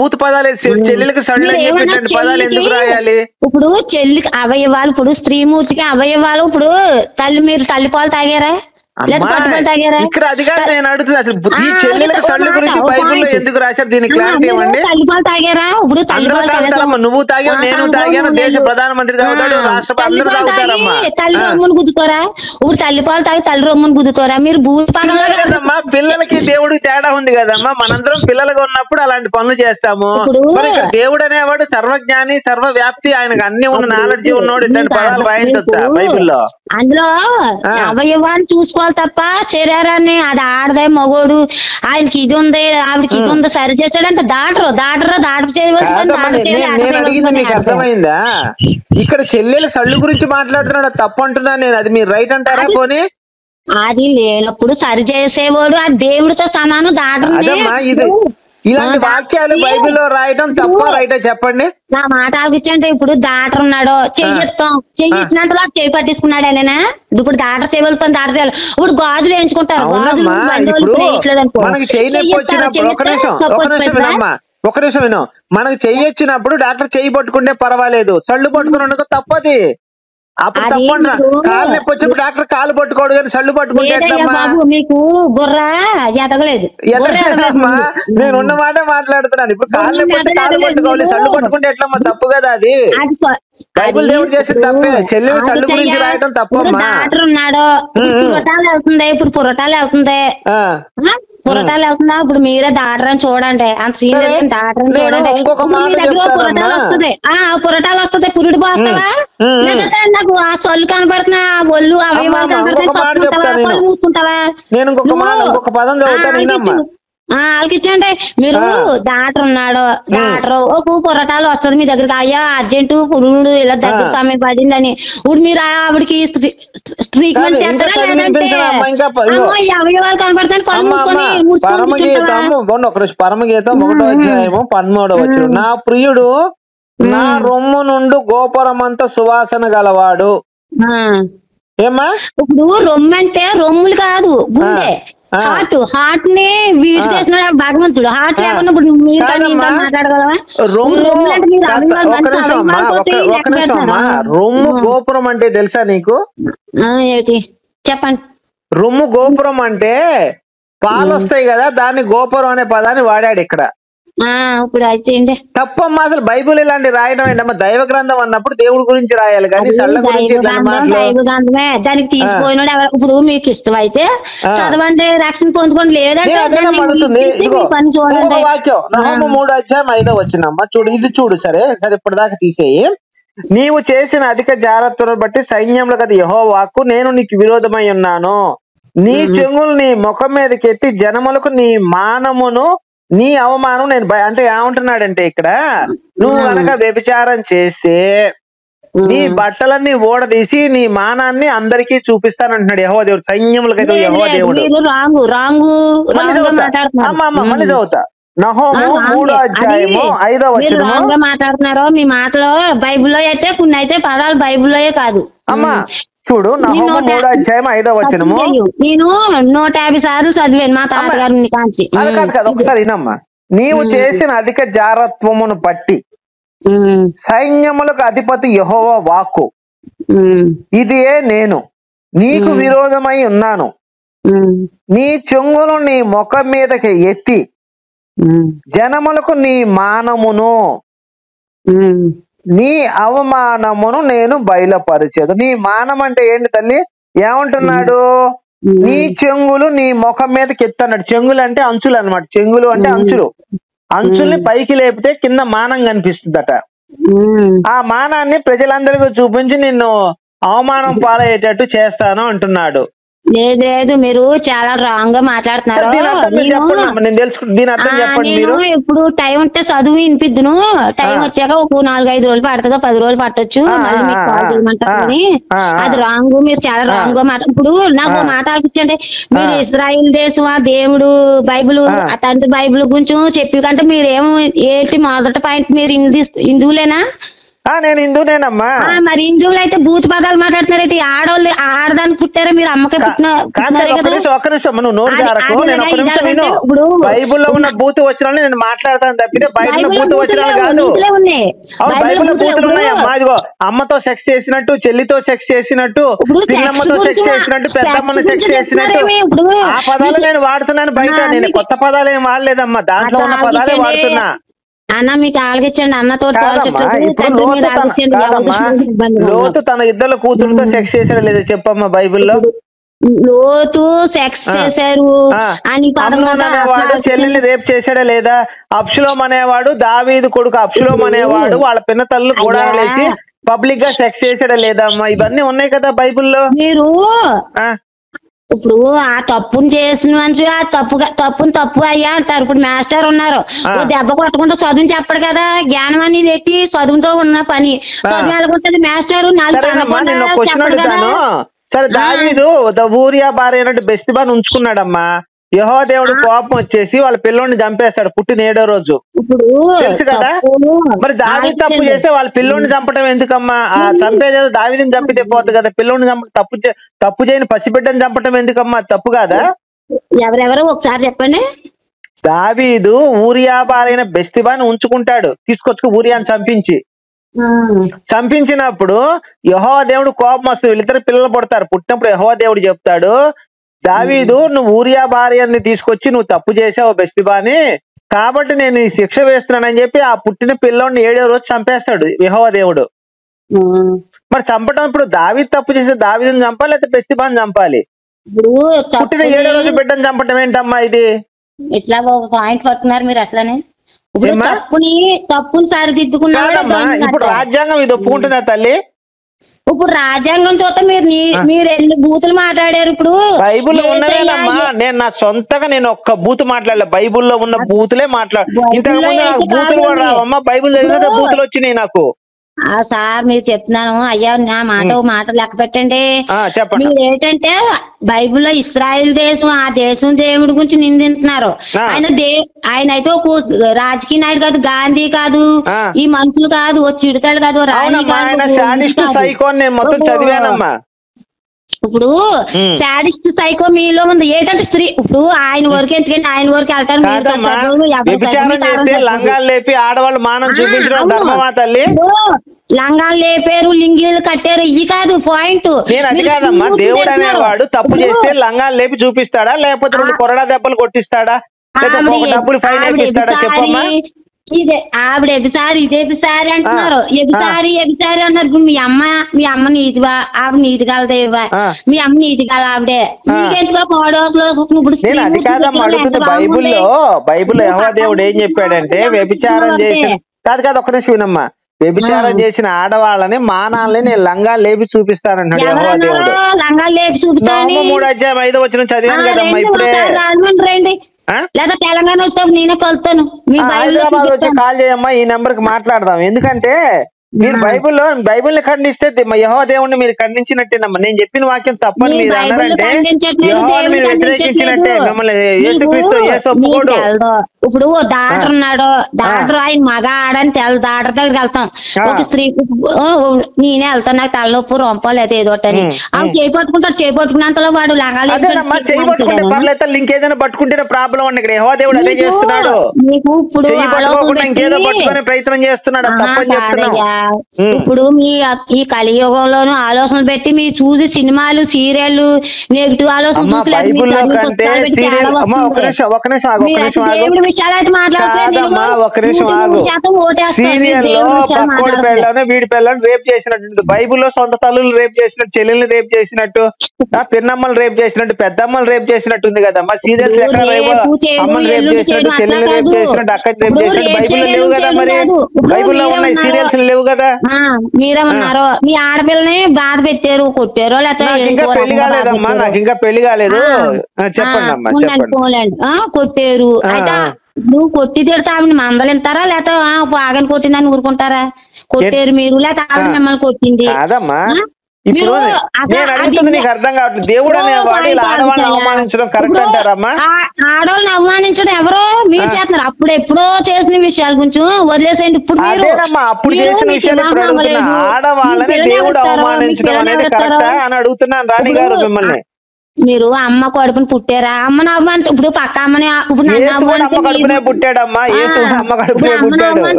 భూత పదాలు చెల్లెలకి పదాలు ఎందుకు రాయాలి? ఇప్పుడు చెల్లికి అవయవాలు, ఇప్పుడు స్త్రీమూర్తికి అవయవాలు, ఇప్పుడు మీరు తల్లిపాలు తాగారా? ఇక్కడ అది కాదు నేను అడుగుతుంది, అసలు ఈ చెల్లెల సళ్ళు గురించి బైబిల్లో ఎందుకు రాశారు? దీనికి క్లారిటీ ఇవ్వండి. తల్లిపాలు తాగారా? ఇప్పుడు నువ్వు తాగావు, నేను తాగాను, దేశ ప్రధానమంత్రి తాగుతాడు, రాష్ట్రపతి అందరూ తాగుతారమ్మా. తల్లి రొమ్మును గుద్దుకోరా? ఇప్పుడు తల్లిపాలు తాగి తల్లి రొమ్మును గుద్దుకోరా? మీరు భూత కదమ్మా, పిల్లలకి దేవుడికి తేడా ఉంది కదమ్మా. మనందరం పిల్లలుగా ఉన్నప్పుడు అలాంటి పనులు చేస్తాము. దేవుడు అనేవాడు సర్వజ్ఞాని, సర్వవ్యాప్తి, ఆయనకు అన్ని ఉన్న నాలెడ్జ్ ఉన్నోడు ఇట్లాంటి పదాలు రాయించొచ్చా బైబిల్లో? అందులో అవయవాన్ని చూసుకోవాలి తప్ప శరీరాన్ని అది ఆడదే మగోడు, ఆయనకి ఇది ఉంది ఆవిడకి ఇది ఉంది సరి చేశాడంటే డాక్టర్ చేయవలసింది. నేను అడిగింది మీకు అర్థమైందా? ఇక్కడ చెల్లెల సళ్ళు గురించి మాట్లాడుతున్నాడు, తప్పు అంటున్నా నేను, అది మీరు రైట్ అంటారా? పోనీ అది లేనప్పుడు సరి చేసేవాడు ఆ దేవుడితో సమానం. డాక్టర్ ఇలాంటి వాక్యాలు బైబిల్లో రాయటం తప్ప రైటా చెప్పండి? నా మాట ఆలోచించండి. ఇప్పుడు డాక్టర్ ఉన్నాడో చెయ్యిచ్చినట్టు చేయి పట్టించుకున్నాడు ఆయన. ఇప్పుడు డాక్టర్ చేయవలసి పని డాక్టర్ చేయాలి. ఇప్పుడు గాజులు వేయించుకుంటారు, మనకి చెయ్యి నొప్పి వచ్చినప్పుడు ఒక నిమిషం విను, మనకి చెయ్యి వచ్చినప్పుడు డాక్టర్ చెయ్యి పట్టుకుంటే పర్వాలేదు, సళ్ళు పట్టుకుని తప్పది. అప్పుడు తప్పండి. కాలు నొప్పి వచ్చినప్పుడు డాక్టర్ కాలు పట్టుకోడు కానీ సళ్ళు పట్టుకుంటే ఎట్లమ్మా? మీకు బుర్ర ఎదగలేదు. ఎదగలేదమ్మా, నేను ఉన్న మాట మాట్లాడుతున్నాను. ఇప్పుడు కాలు నొప్పి వస్తే కాలు పట్టుకోవాలి, సళ్ళు పట్టుకుంటే ఎట్లమ్మా? తప్పు కదా అది. బైబిల్ దేవుడు చేసిన తప్పే, చెల్లెల సళ్ళు గురించి రాయటం తప్పమ్మా. డాక్టర్ ఉన్నాడు, పురటాలు వెళ్తుంది, ఇప్పుడు పురటాలు వెళ్తుంది, పురటాలు వెళ్తుందా? ఇప్పుడు మీరే డాక్టర్ అని చూడండి, అంత సీనియర్ డాక్టర్ అని చూడండి. పురటాలు వస్తుంది, పురటాలు వస్తుంది, పురుడు పోస్తావా? లేదంటే నాకు ఆ సొల్లు కనబడుతున్నా ఒళ్ళు అవయవాలు కనబడుతున్నావా? మూసుకుంటావా? ఆలకిచ్చండి. మీరు డాక్టర్ ఉన్నాడు, డాక్టర్ ఒక పురటాలు వస్తుంది మీ దగ్గరికి, అయ్యా అర్జెంటు పురుడు ఇలా దగ్గర సమయం పడిందని, ఇప్పుడు మీరు ఆవిడకి ట్రీట్మెంట్ చేస్తారా? అవయవాలు కనబడతాను కళ్ళు మూసుకొని పరమగీతం 1వ అధ్యాయము 13వ వచనం, నా ప్రియుడు నా రొమ్ము నుండి గోపురమంత సువాసన గలవాడు. ఏమా ఇప్పుడు రొమ్ము అంటే రొమ్ములు కాదు, గుండె, హార్ట్ ని వీడి చేసిన భగవంతుడు. హార్ట్ లేకుండా ఇప్పుడు మీరు మాట్లాడగలవా? రొమ్ము గోపురం అంటే తెలుసా నీకు? ఏంటి చెప్పండి. రొమ్ము గోపురం అంటే పాలు వస్తాయి కదా, దాన్ని గోపురం అనే పదాన్ని వాడాడు ఇక్కడ. ఇప్పుడు అయితే తప్పమ్మా, అసలు బైబుల్ ఇలాంటి రాయడం ఏంటమ్మా? దైవ గ్రంథం అన్నప్పుడు దేవుడి గురించి రాయాలి కానీ సళ్ళ గురించి దైవ గ్రంథమే. దానికి తీసిపోయినాడు ఎవరు? ఇప్పుడు మీకు ఇష్టం అయితే చదవండి, రక్షణ పొందుకోండి, లేదంటే పడుతుంది. వాక్యం నహూము 3వ అధ్యాయం 5వ వచనం చూడు, ఇది చూడు. సరే ఇప్పటిదాకా తీసేయి. నీవు చేసిన అధిక జాగ్రత్తను బట్టి సైన్యములకు అది యెహోవా వాక్కు, నేను నీకు విరోధమై ఉన్నాను. నీ చెంగులు నీ ముఖం మీదకి ఎత్తి జనములకు నీ మానమును నీ అవమానం నేను అంటే ఏమంటున్నాడంటే ఇక్కడ, నువ్వు కనుక వ్యభిచారం చేస్తే నీ బట్టలన్నీ ఓడదీసి నీ మానాన్ని అందరికీ చూపిస్తానంటున్నాడు యెహోవా దేవుడు. సైన్యములకైతే యెహోవా దేవుడు. మళ్ళీ చదువుతా నహోము 3వ అధ్యాయము 5వ మీరు వచనము. రాంగ్ గా మాట్లాడుతున్నారు. మీ మాటలో బైబిల్లో అయితే కొన్ని అయితే పదాలు బైబిల్లోయే కాదు. అమ్మా చూడు, నహోము 3వ అధ్యాయం 5వ వచనము. నేను 150 సార్లు చదివాను మా తాతగారిని కాంచి. అది కాదు కదా, ఒకసారి వినమ్మా. నీవు చేసిన అధిక జారత్వమును బట్టి సైన్యములకు అధిపతి యెహోవా వాక్కు ఇదియే, నేను నీకు విరోధమై ఉన్నాను. నీ చెంగును నీ ముఖం మీదకి ఎత్తి జనములకు నీ మానమును నీ అవమానమును నేను బయలుపరిచేదు. నీ మానం అంటే ఏంటి తల్లి? ఏమంటున్నాడు? నీ చెంగులు నీ ముఖం మీదకి ఎత్తన్నాడు. చెంగులు అంటే అంచులు అన్నమాట. చెంగులు అంటే అంచులు. అంచుల్ని పైకి లేపితే కింద మానం కనిపిస్తుందట. ఆ మానాన్ని ప్రజలందరికీ చూపించి నిన్ను అవమానం పాలయ్యేటట్టు చేస్తాను అంటున్నాడు. లేదు లేదు, మీరు చాలా రాంగ్ గా మాట్లాడుతున్నారు. నేను తెలుసుకుంటా, దీని అర్థం చెప్పండి మీరు. ఇప్పుడు టైం ఉంటే చదువు వినిపిద్దును. టైం వచ్చాక ఒక 4-5 రోజులు పడుతుందో 10 రోజులు పట్టొచ్చు. మళ్ళీ మీకు కాల్ చేయమంటారు కానీ అది రాంగ్. మీరు చాలా రాంగ్ గా ఇప్పుడు నాకు మాట ఆలోచించండి. మీరు ఇజ్రాయిల్ దేశం ఆ దేవుడు బైబిల్ ఆ తండ్రి బైబిల్ గురించి చెప్పి కంటే మీరేం ఏంటి మొదటి పాయింట్? మీరు హిందువులేనా? నేను హిందూనేనమ్మా. మరి హిందువులు అయితే భూత పదాలు మాట్లాడుతున్నారేంటి? ఆడవాళ్ళు ఆడదానికి పుట్టారా? మీరు అమ్మకే పుట్టిన ఒక్క నిమిషం నువ్వు నోరు జారకు. నేను ఒక్క నిమిషం విను. బైబుల్లో ఉన్న బూతు వచనాలు నేను మాట్లాడతాను తప్పితే బైబిల్లో బూతు వచనాలు కాదు. బైబిల్లో బూతులు ఉన్నాయమ్మా. ఇదిగో, అమ్మతో సెక్స్ చేసినట్టు, చెల్లితో సెక్స్ చేసినట్టు, పిల్లమ్మతో సెక్స్ చేసినట్టు, పెద్దమ్మను సెక్స్ చేసినట్టు ఆ పదాలు నేను వాడుతున్నాను బయట. నేను కొత్త పదాలు ఏం వాడలేదమ్మా. దాంట్లో ఉన్న పదాలే వాడుతున్నా. అన్న మీకు ఆలగించండి. అన్నతో లోతు తన ఇద్దరు కూతురుతో సెక్స్ చేసాడు లేదా చెప్పమ్మా బైబిల్లో? లోతు సెక్స్ చేశారు అని అనేవాడు చెల్లెల్ని రేప్ చేశాడా లేదా? అబ్షలోం అనేవాడు, దావీదు కొడుకు అబ్షలోం అనేవాడు వాళ్ళ పిన్న తల్లు గోడాలేసి పబ్లిక్ గా సెక్స్ చేశాడా లేదా అమ్మా? ఇవన్నీ ఉన్నాయి కదా బైబిల్లో. మీరు ఇప్పుడు ఆ తప్పును చేసిన మనిషి ఆ తప్పు అయ్యా అంటారు. ఇప్పుడు మాస్టర్ ఉన్నారు, దెబ్బ కొట్టకుండా చదువు చెప్పడు కదా. జ్ఞానం అనేది ఎట్టి చదువుతో ఉన్న పని. చదువు ఎలాగుంటది మాస్టర్? సరే, దావీదు ఊరియా భార్య అయినట్టు బెస్తిబాని ఉంచుకున్నాడమ్మా. యెహోవా దేవుడు కోపం వచ్చేసి వాళ్ళ పిల్లోడిని చంపేస్తాడు పుట్టిన 7వ రోజు. తెలుసు కదా. మరి దావీదు తప్పు చేస్తే వాళ్ళ పిల్లోడిని చంపడం ఎందుకమ్మా? చంపేదేదో దావీదుని చంపితే పోతుంది కదా. పిల్లోడిని తప్పు చేయని పసిబిడ్డని చంపడం ఎందుకమ్మా? తప్పు కాదా? ఎవరెవరు ఒకసారి చెప్పండి. దావీదు ఊరియా భార్య బెస్తిబాని ఉంచుకుంటాడు, తీసుకొచ్చుకు ఊరియాని చంపించినప్పుడు యెహోవా దేవుడు కోపం వస్తుంది. వీళ్ళిద్దరు పిల్లలు పుడతారు. పుట్టినప్పుడు యెహోవా దేవుడు చెప్తాడు, దావీదు నువ్వు ఊరియా భార్యని తీసుకొచ్చి నువ్వు తప్పు చేసావు బెస్తిబాని, కాబట్టి నేను ఈ శిక్ష వేస్తున్నానని చెప్పి ఆ పుట్టిన పిల్లోడిని 7వ రోజు చంపేస్తాడు యెహోవా దేవుడు. మరి చంపడం ఇప్పుడు దావీదు తప్పు చేస్తే దావీదుని చంపాలి లేకపోతే బెస్తిబాని చంపాలి? పుట్టిన 7వ రోజు బిడ్డను చంపడం ఏంటమ్మా ఇది? ఇట్లా ఒక పాయింట్ పడుతున్నారు మీరు అసలనే. తప్పుని సరిదిద్దుకున్నాడు. ఇప్పుడు రాజ్యాంగం ఇది ఒప్పుకుంటుందా తల్లి? ఇప్పుడు రాజ్యాంగం చూస్తే మీరు ఎన్ని బూతులు మాట్లాడారు. ఇప్పుడు బైబుల్లో ఉన్నవేనమ్మా. నేను నా సొంతగా నేను ఒక్క బూతు మాట్లాడలే. బైబుల్లో ఉన్న బూతులే ఇంతకు ముందు నాకు బూతులు కూడా రావమ్మా. బైబుల్ చదివితే బూతులు వచ్చినాయి నాకు. సార్ మీరు చెప్తున్నాను అయ్యా, నా మాట లెక్క పెట్టండి. మీరు ఏంటంటే బైబిల్లో ఇస్రాయేల్ దేశం ఆ దేశం దేవుడి గురించి నిందింటున్నారు. ఆయన అయితే ఒక రాజకీయ నాయుడు కాదు, గాంధీ కాదు, ఈ మనుషులు కాదు, ఓ చిడతలు కాదు, రాణి కాదు. ఇప్పుడు సాడిస్ట్ సైకో మీలో ఉంది. ఏంటంటే స్త్రీ ఇప్పుడు ఆయన వరకు ఎందుకంటే ఆయన వరకు లంగాలు లేపారు, లింగీలు కట్టారు, ఇవి కాదు పాయింట్. అది కాదమ్మా. దేవుడు అనేవాడు తప్పు చేస్తే లంగాలు లేపి చూపిస్తాడా లేకపోతే 2 కొరడా దెబ్బలు కొట్టిస్తాడా డబ్బులు ఫైన్ వేపిస్తాడా చెప్పమ్మా? ఇదే ఆవిడ ఎబిసారి ఇదే ఎబిసారి అంటున్నారు. ఎబిసారి అన్నారు. ఇప్పుడు మీ అమ్మ నీతివా? ఆవిడ నీతి కలదేవా? మీ అమ్మ నీతి కల ఆవిడే. నీకెందుగా పాడోలో ఇప్పుడు అది కాదమ్మా అడుగుతుంది. బైబుల్లో యెహోవా దేవుడు ఏం చెప్పాడంటే వ్యభిచారం చేసిన కాదు ఒక్క నిమిషం వినమ్మా. వ్యభిచారం చేసిన ఆడవాళ్ళని మానాలని నేను లంగాలు లేపి చూపిస్తానంటాడు యెహోవా దేవుడు. లంగాలు లేపి చూపిస్తాను 3వ అధ్యాయం 5వ వచనం చదివాను కదమ్మా ఇప్పుడే. రండి లేదా తెలంగాణ వచ్చేటప్పుడు నేనే కలుతాను. హైదరాబాద్ వచ్చి కాల్ చేయమ్మా, ఈ నెంబర్ కి మాట్లాడదాం. ఎందుకంటే మీరు బైబిల్ని ఖండిస్తే యెహోవా దేవుణ్ణి మీరు ఖండించినట్టేనమ్మా. నేను చెప్పిన వాక్యం తప్పని మీరు అన్నారంటే యెహోవాని మీరు వ్యతిరేకించినట్టే. మిమ్మల్ని యేసుక్రీస్తు యేసు ఒప్పుకోడు. ఇప్పుడు ఓ డాక్టర్ ఉన్నాడు, డాక్టర్ ఆయన మగ ఆడని డాక్టర్ దగ్గరికి వెళ్తాం. ఒక స్త్రీ నేనే వెళ్తాను, నాకు తలనొప్పి రొంప లేదా ఏదో అని ఆమె చేయి పట్టుకుంటారు. చేయి పట్టుకున్నంతలో వాడు లంగాలు చేయి పట్టుకుంటే పర్లేదు, ఇంకేదైనా పట్టుకుంటే ప్రాబ్లం అండి. ఇక్కడ యెహోవా దేవుడు అదే చేస్తున్నాడు. మీకు ఇప్పుడు చెయ్యి పట్టుకోకుండా ఇంకేదో పట్టుకునే ప్రయత్నం చేస్తున్నాడు. తప్పని చెప్తున్నాం. ఇప్పుడు మీ ఈ కలియుగంలోనూ ఆలోచనలు పెట్టి మీరు చూసి సినిమాలు సీరియల్ నెగిటివ్ ఆలోచన బైబుల్లో కంటే సీరియల్ ఒక నిమిషం ఆగు. సీరియల్ లో పక్కోడి పెళ్ళను వీడి పెళ్ళను రేప్ చేసినట్టు, బైబుల్లో సొంత తల్లులు రేప్ చేసినట్టు, చెల్లెల్ని రేప్ చేసినట్టు, పిన్నమ్మలు రేప్ చేసినట్టు, పెద్దమ్మలు రేప్ చేసినట్టు ఉంది కదమ్మా. సీరియల్స్ ఎక్కడ అమ్మని రేప్ చేసినట్టు, చెల్లెల్ని రేప్ చేసినట్టు, అక్కని రేప్ చేసినట్టు బైబుల్లో లేవు కదా. మరి బైబుల్లో ఉన్నాయి, సీరియల్స్ లేవు కదా. మీరేమన్నారో మీ ఆడపిల్లని బాధ పెట్టారు, కొట్టారో లేకపోతే ఇంకా పెళ్లి కాలేదమ్మా, నాకు ఇంకా పెళ్లి కాలేదు. చెప్పండి అమ్మా, చెప్పండి. కొట్టారు అయితే నువ్వు కొట్టి తిడతా ఆవిడ మందలింటారా లేకపోతే బాగా కొట్టిందని ఊరుకుంటారా? కొట్టారు మీరు లేకపోతే ఆవిడ మిమ్మల్ని కొట్టింది కాదమ్మా. ఇప్పుడు నేను అడుగుతుంది నీకు అర్థం కావట్లేదు. దేవుడు అనేవాడు ఇలా ఆడవాళ్ళని అవమానించడం కరెక్ట్ అంటారమ్మా? ఆడవాళ్ళని అవమానించడం ఎవరో మీరు చేస్తున్నారు. అప్పుడు ఎప్పుడో చేసిన విషయాల గురించి వదిలేసేయండి. ఇప్పుడు అప్పుడు చేసిన విషయాలు ఇప్పుడు అడుగుతున్నా. ఆడవాళ్ళని దేవుడు అవమానించడం అనేది కరెక్టా అని అడుగుతున్నాను రాణి గారు మిమ్మల్ని. మీరు అమ్మ కడుపుని పుట్టారా? అమ్మని అవమానించి ఇప్పుడు పక్క అమ్మని పుట్టాడమ్మా.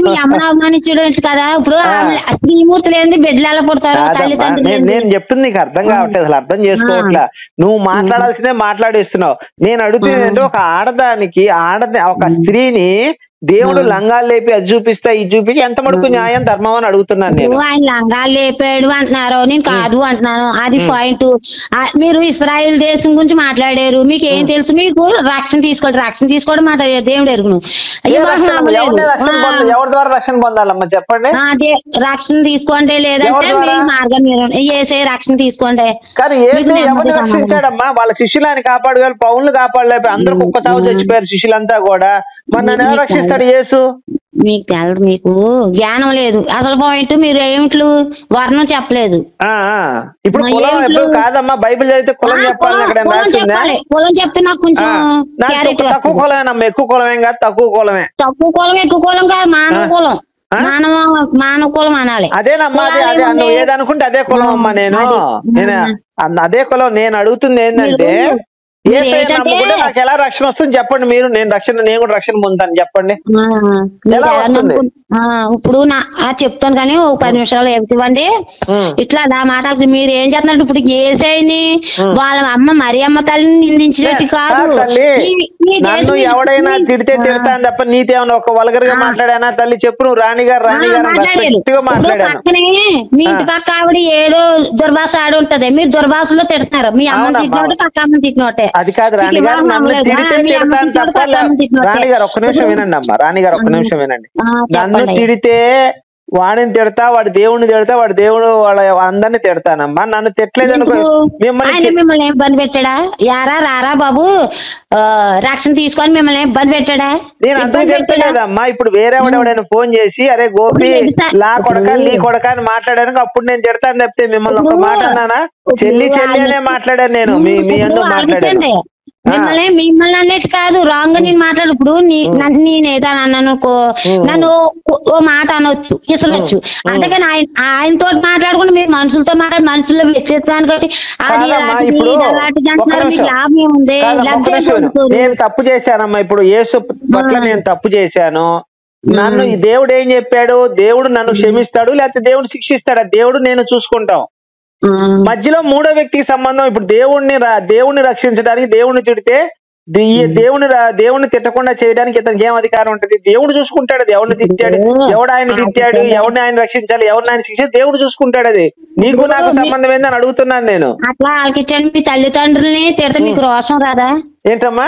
మీ అమ్మని అవమానించడం కదా. ఇప్పుడు స్త్రీమూర్తి లేని బిడ్డలు ఎలా పుడతారు? నేను చెప్తుంది నీకు అర్థం కావట్లేదు, అసలు అర్థం చేసుకోవట్లా. నువ్వు మాట్లాడాల్సిందే మాట్లాడేస్తున్నావు. నేను అడుగుతుంది ఏంటంటే ఒక ఆడదానికి ఒక స్త్రీని దేవుడు లంగాలు లేపి అది చూపిస్తా ఇది చూపించి ఎంత మటుకు న్యాయం ధర్మం అని అడుగుతున్నాను నేను. ఆయన లంగాలు లేపాడు అంటున్నారు, నేను కాదు అంటున్నాను. అది పాయింట్. మీరు ఇస్రాయేల్ దేశం గురించి మాట్లాడారు, మీకు ఏం తెలుసు? మీకు రక్షణ తీసుకోవడం మాట దేవుడు ఎరుగును. ఎవరి ద్వారా రక్షణ పొందాలమ్మా చెప్పండి. రక్షణ తీసుకోండి, లేదంటే మీ మార్గం మీరు ఏసే రక్షణ తీసుకోండి. కానీ ఎవరిని రక్షించాడమ్మా? వాళ్ళ శిష్యులు ఆయన కాపాడు, పౌరులు కాపాడలేకపోయి అందరికి ఒక్క సాగు చచ్చిపోయారు శిష్యులంతా కూడా. మరి నన్ను ఎవరు రక్షిస్తాడు? యేసు. మీకు తెలదు, మీకు జ్ఞానం లేదు. అసలు పాయింట్ మీరు ఏమిట్లు వర్ణం చెప్పలేదు. ఇప్పుడు కాదమ్మా, బైబిల్ చదివితే కులం చెప్పాలని ఎక్కడ రాసిందా? కులం చెప్తే నాకు కొంచెం తక్కువ కులమేనమ్మా, ఎక్కువ కులమేం కాదు. తక్కువ కులమే. తక్కువ కులం ఎక్కువ కులం కాదు, మానవ కులం. మానవ కులం అనాలి. అదేనమ్మా, అదే నువ్వు ఏదనుకుంటే అదే కులం అమ్మా. నేను అదే కులం. నేను అడుగుతుంది ఏంటంటే నాకు ఎలా రక్షణ వస్తుంది చెప్పండి మీరు. నేను కూడా రక్షణ పొందుతాను చెప్పండి. ఇప్పుడు చెప్తాను కానీ ఒక 10 నిమిషాలు ఇవ్వండి. ఇట్లా నా మాట మీరు ఏం చేస్తున్నారు? ఇప్పుడు ఏసైని వాళ్ళ అమ్మ మరి అమ్మ తల్లిని నిందించినట్టు కాదు. నన్ను ఎవడైనా తిడితే తిడతాను తప్ప నీతి ఏమన్నా ఒక వల్గర్ గా మాట్లాడానా? తల్లి చెప్పు. నువ్వు రాణిగారు మాట్లాడాను. మీ ఇంటి పక్క ఆవిడ ఏదో దుర్భాష ఆడి ఉంటది, మీరు దుర్భాషలో తిడతారు. మీ అమ్మని తిట్టినోటే పక్క అమ్మని తిట్టినోటే. అది కాదు రాణిగారు, నన్ను తిడితే తిడతాను తప్ప. రాణిగారు ఒక్క నిమిషం వినండి అమ్మా. రాణిగారు ఒక్క నిమిషం వినండి. నన్ను తిడితే వాడిని తిడతా, వాడి దేవుడిని తిడతా, వాడి దేవుడు వాళ్ళ అందరినీ తిడతానమ్మా. నన్ను తిట్టలేదు అనుకో మిమ్మల్ని ఇబ్బంది పెట్టాడా? యారా రారా బాబు రక్షణ తీసుకొని మిమ్మల్ని ఇబ్బంది పెట్టాడా? నేను అంతకు చెప్పలేదమ్మా. ఇప్పుడు వేరే ఎవడైనా ఫోన్ చేసి అరే గోపి లా కొడక నీ కొడక అని మాట్లాడాను, అప్పుడు నేను తిడతాను తప్పితే మిమ్మల్ని ఒక మాట అన్నానా? చెల్లి అనే మాట్లాడాను నేను. మీ అందరూ మాట్లాడాను. మిమ్మల్ని అన్నట్టు కాదు, రాంగ్ నేను మాట్లాడు. ఇప్పుడు నేను ఏదైనా అన్నాను అనుకో, నన్ను ఓ మాట అనొచ్చు, ఇసరొచ్చు. అంతేగాని ఆయనతో మాట్లాడుకుంటే మీరు మనుషులతో మాట్లాడి మనుషుల్లో వ్యక్తిత్వాన్ని బట్టి అది మీకు లాభం ఏముంది? నేను తప్పు చేశానమ్మా. ఇప్పుడు యేసు పట్ల నేను తప్పు చేశాను. నన్ను దేవుడు ఏం చెప్పాడు? దేవుడు నన్ను క్షమిస్తాడు లేకపోతే దేవుడు శిక్షిస్తాడు? దేవుడు నేను చూసుకుంటాం. మధ్యలో మూడో వ్యక్తికి సంబంధం. ఇప్పుడు దేవుణ్ణి రక్షించడానికి దేవుణ్ణి తిడితే దేవుణ్ణి తిట్టకుండా చేయడానికి ఇతనికి ఏం అధికారం ఉంటది? దేవుడు చూసుకుంటాడు. అది ఎవరిని తిట్టాడు, ఎవడు ఆయన తిట్టాడు, ఎవరిని ఆయన రక్షించాలి, ఎవరిని ఆయన శిక్ష దేవుడు చూసుకుంటాడు. అది నీకు నాకు సంబంధం ఏందని అడుగుతున్నాను నేను. అట్లా ఆలకించండి. మీ తల్లిదండ్రుల్ని తిడితే మీకు రోషం రాదా? ఏంటమ్మా?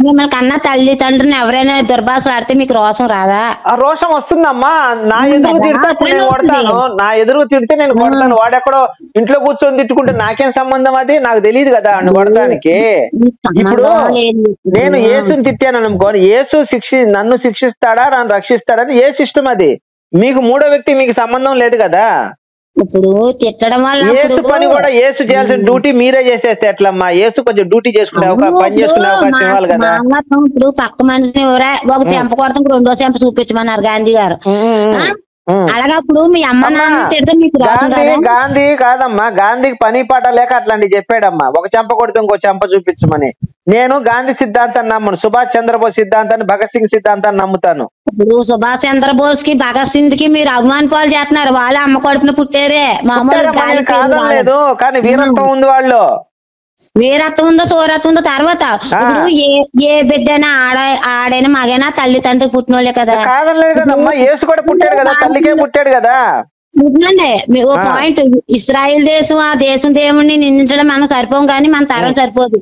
మిమ్మల్ని కన్నా తల్లిదండ్రుని ఎవరైనా దుర్భాష ఆడితే మీకు రోషం రాదా? ఆ రోషం వస్తుందమ్మా. నా ఎదురు తిడితే అప్పుడు నేను కొడతాను. నా ఎదురు తిడితే నేను కొడతాను. వాడెక్కడో ఇంట్లో కూర్చొని తిట్టుకుంటే నాకేం సంబంధం? అది నాకు తెలియదు కదా అని కొడతానికి. ఇప్పుడు నేను యేసుని తిట్టాను అనుకోని, యేసు నన్ను శిక్షిస్తాడా నన్ను రక్షిస్తాడని యేసు ఇష్టం. అది మీకు మూడో వ్యక్తి మీకు సంబంధం లేదు కదా. ఇప్పుడు తిట్టడం వల్ల యేసు పని కూడా యేసు చేయాల్సిన డ్యూటీ మీరే చేసేస్తే ఎట్లమ్మా? యేసు కొంచెం డ్యూటీ చేసుకునే పని చేసుకునే అవకాశం ఇవ్వాలి కదా. ఇప్పుడు పక్క మనిషిని ఎవరా ఒక చెంప కొడతాం రెండో చెంప చూపించమన్నారు గాంధీ గారు. అలాగప్పుడు మీ అమ్మ నాన్న తిడితే మీకు గాంధీ కాదమ్మా, గాంధీకి పని పాట లేక అట్లాంటివి చెప్పాడమ్మా. ఒక చెంప కొడితే ఇంకో చెంప చూపించమని. నేను గాంధీ సిద్ధాంతాన్ని నమ్మను, సుభాష్ చంద్రబోస్ సిద్ధాంతాన్ని, భగత్ సింగ్ సిద్ధాంతాన్ని నమ్ముతాను. ఇప్పుడు సుభాష్ చంద్రబోస్ కి భగత్ సింగ్ కి మీరు అభిమాన పాలు చేస్తున్నారు. వాళ్ళు అమ్మ కడుపున పుట్టారే మామూలు కాదనలేదు, కానీ వీరత్వం ఉంది వాళ్ళు. వీరత్వం ఉందో సోరత్వం ఉందో తర్వాత. ఇప్పుడు ఏ బిడ్డైనా ఆడైనా మగైనా తల్లి తండ్రి పుట్టిన వాళ్ళే కదా. కాదనలేదు కదమ్మా, యేసు కూడా పుట్టాడు కదా, తల్లికే పుట్టాడు కదా. ఓ పాయింట్, ఇస్రాయిల్ దేశం ఆ దేశం దేవుణ్ణి నిందించడం మనం సరిపోం కానీ మన తరం సరిపోదు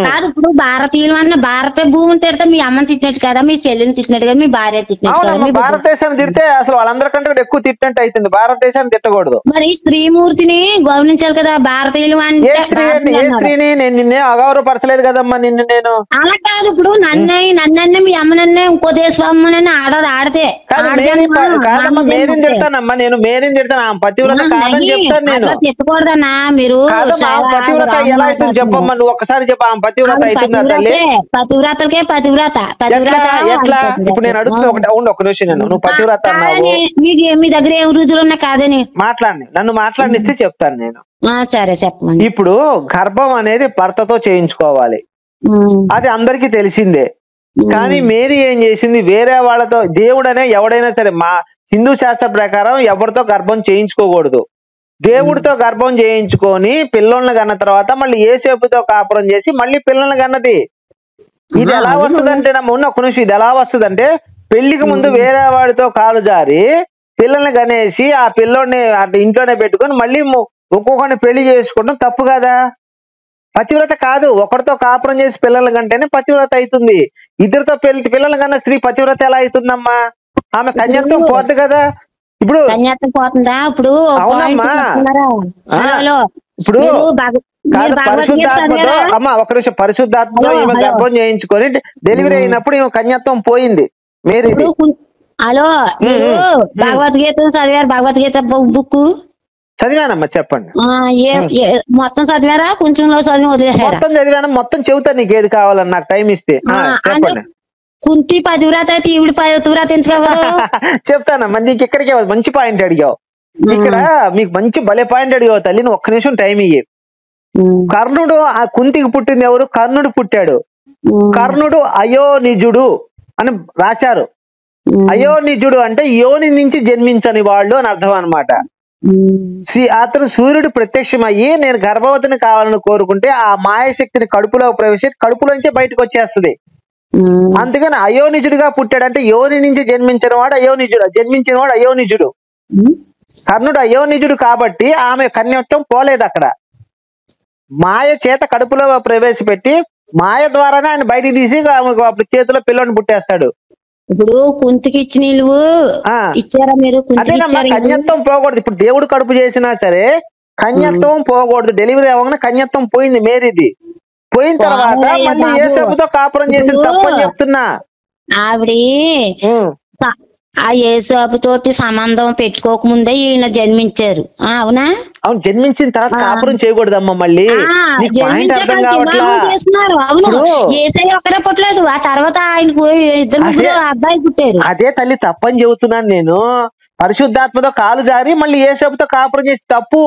కాదు. ఇప్పుడు భారతీయులు అన్న భారత భూమిని తిడితే మీ అమ్మని తిట్టినట్టు కదా, మీ చెల్లిని తిట్టినట్టు కదా, మీ భార్య తిట్టినట్టు కదా. భారతదేశాన్ని తిడితే అసలు వాళ్ళందరికంటే కూడా ఎక్కువ తిట్టినట్టు అవుతుంది. భారతదేశాన్ని తిట్టకూడదు. మరి స్త్రీమూర్తిని గౌరవించాలి కదా భారతీయులు అంటే. ఏ స్త్రీని నేను నిన్నే అగౌరవపరచలేదు కదమ్మా, నిన్ను నేను. అలా కాదు, ఇప్పుడు నన్నే మీ అమ్మనన్నే ఇంకో దేశమ్మనన్నే ఆడితే కాదమ్మా, మేరీని తిడతానమ్మా, నేను మేరీని తిడతాను. పతివ్రత కాదని చెప్తాను నేను. చెప్పకూడదన్నా మీరు. పతివ్రత ఎలా అవుతుంది చెప్పమ్మా, నువ్వు ఒక్కసారి చెప్ప. పతివ్రత అవుతుందా తల్లి? పతివ్రతకే పతివ్రత ఎట్లా? ఇప్పుడు నేను అడుగుతున్నా ఒక నిమిషం, నువ్వు పతివ్రత అన్నావు, మీ దగ్గర ఏం రుజులు ఉన్నా కాదని మాట్లాడి నన్ను మాట్లాడిస్తే చెప్తాను నేను. సరే చెప్పండి. ఇప్పుడు గర్భం అనేది భర్తతో చేయించుకోవాలి, అది అందరికీ తెలిసిందే. కానీ మేరీ ఏం చేసింది, వేరే వాళ్ళతో, దేవుడనే ఎవడైనా సరే మా హిందూ శాస్త్ర ప్రకారం ఎవరితో గర్భం చేయించుకోకూడదు. దేవుడితో గర్భం చేయించుకొని పిల్లల్ని కన్న తర్వాత మళ్ళీ ఏసేపుతో కాపురం చేసి మళ్ళీ పిల్లల్ని కన్నది. ఇది ఎలా వస్తుందంటే ఒక్క నిమిషం, ఇది ఎలా వస్తుందంటే పెళ్లికి ముందు వేరే వాడితో కాలు జారి పిల్లల్ని కనేసి ఆ పిల్లోడిని అటు ఇంట్లోనే పెట్టుకొని మళ్ళీ ఒక్కొక్కరిని పెళ్లి చేసుకోవడం తప్పు కదా. పతివ్రత కాదు, ఒకరితో కాపురం చేసి పిల్లల కంటేనే పతివ్రత అవుతుంది. ఇద్దరితో పిల్లల కన్నా స్త్రీ పతివ్రత ఎలా అవుతుందమ్మా? ఆమె కన్యత్వం పోద్ది కదా. ఇప్పుడు కన్యత్వం పోతుందా? ఇప్పుడు అవునమ్మా, ఇప్పుడు పరిశుద్ధాత్మతో ఒక నిమిషం, పరిశుద్ధాత్మతో ఈమె గర్భం చేయించుకొని డెలివరీ అయినప్పుడు ఈమె కన్యత్వం పోయింది మేరీ. హలో, భగవద్గీత చదివారు? భగవద్గీత బుక్ చదివానమ్మా, చెప్పండి. మొత్తం చదివారా? కొంచెం చదివి మొత్తం చదివాను, మొత్తం చెబుతా నీకు ఏది కావాలని, నాకు టైం ఇస్తే చెప్పండి. కుంతి పతివ్రత అయితే ఈవిడ పతివ్రత ఎందుకు చెప్తానమ్మా. నీకు ఇక్కడికే మంచి పాయింట్ అడిగావు, ఇక్కడ మీకు మంచి భలే పాయింట్ అడిగావు తల్లి. నువ్వు ఒక్క నిమిషం టైం ఇయ్యి. కర్ణుడు, ఆ కుంతికి పుట్టింది ఎవరు? కర్ణుడు పుట్టాడు. కర్ణుడు అయోనిజుడు అని రాశారు. అయోనిజుడు అంటే యోని నుంచి జన్మించని వాళ్ళు అని అర్థం అనమాట. అతను సూర్యుడు ప్రత్యక్షమయ్యి నేను గర్భవతిని కావాలని కోరుకుంటే ఆ మాయాశక్తిని కడుపులో ప్రవేశించి కడుపులోంచే బయటకు వచ్చేస్తుంది. అందుకని అయోనిజుడుగా పుట్టాడంటే యోని నుంచి జన్మించిన వాడు అయోనిజుడు. కర్ణుడు అయోనిజుడు కాబట్టి ఆమె కన్యత్వం పోలేదు. అక్కడ మాయ చేత కడుపులో ప్రవేశపెట్టి మాయ ద్వారానే ఆయన బయటికి తీసి అప్పుడు చేతిలో పిల్లని పుట్టేస్తాడు. ఇప్పుడు కుంతికి ఇచ్చిన ఇల్లు ఇచ్చారా మీరు? అదేనమ్మా, కన్యత్వం పోకూడదు. ఇప్పుడు దేవుడు కడుపు చేసినా సరే కన్యత్వం పోకూడదు. డెలివరీ అవ్వగానే కన్యత్వం పోయింది మేరీది. పోయిన తర్వాత మళ్ళీ యేసపుతో కాపురం చేసింది తప్పని చెప్తున్నా. ఆవిడ ఆ యేసపు తోటి సంబంధం పెట్టుకోకముందే ఈయన జన్మించారు. అవునా? అవును, జన్మించిన తర్వాత కాపురం చేయకూడదమ్మా. మళ్ళీ అవును, యేసయ్య ఒక్కరే పుట్టలేదు, ఆ తర్వాత ఆయనకు ఇద్దరు అబ్బాయి పుట్టారు. అదే తల్లి తప్పని చెబుతున్నాను నేను. పరిశుద్ధాత్మతో కాలు జారి మళ్ళీ యేసపుతో కాపురం చేసి తప్పు.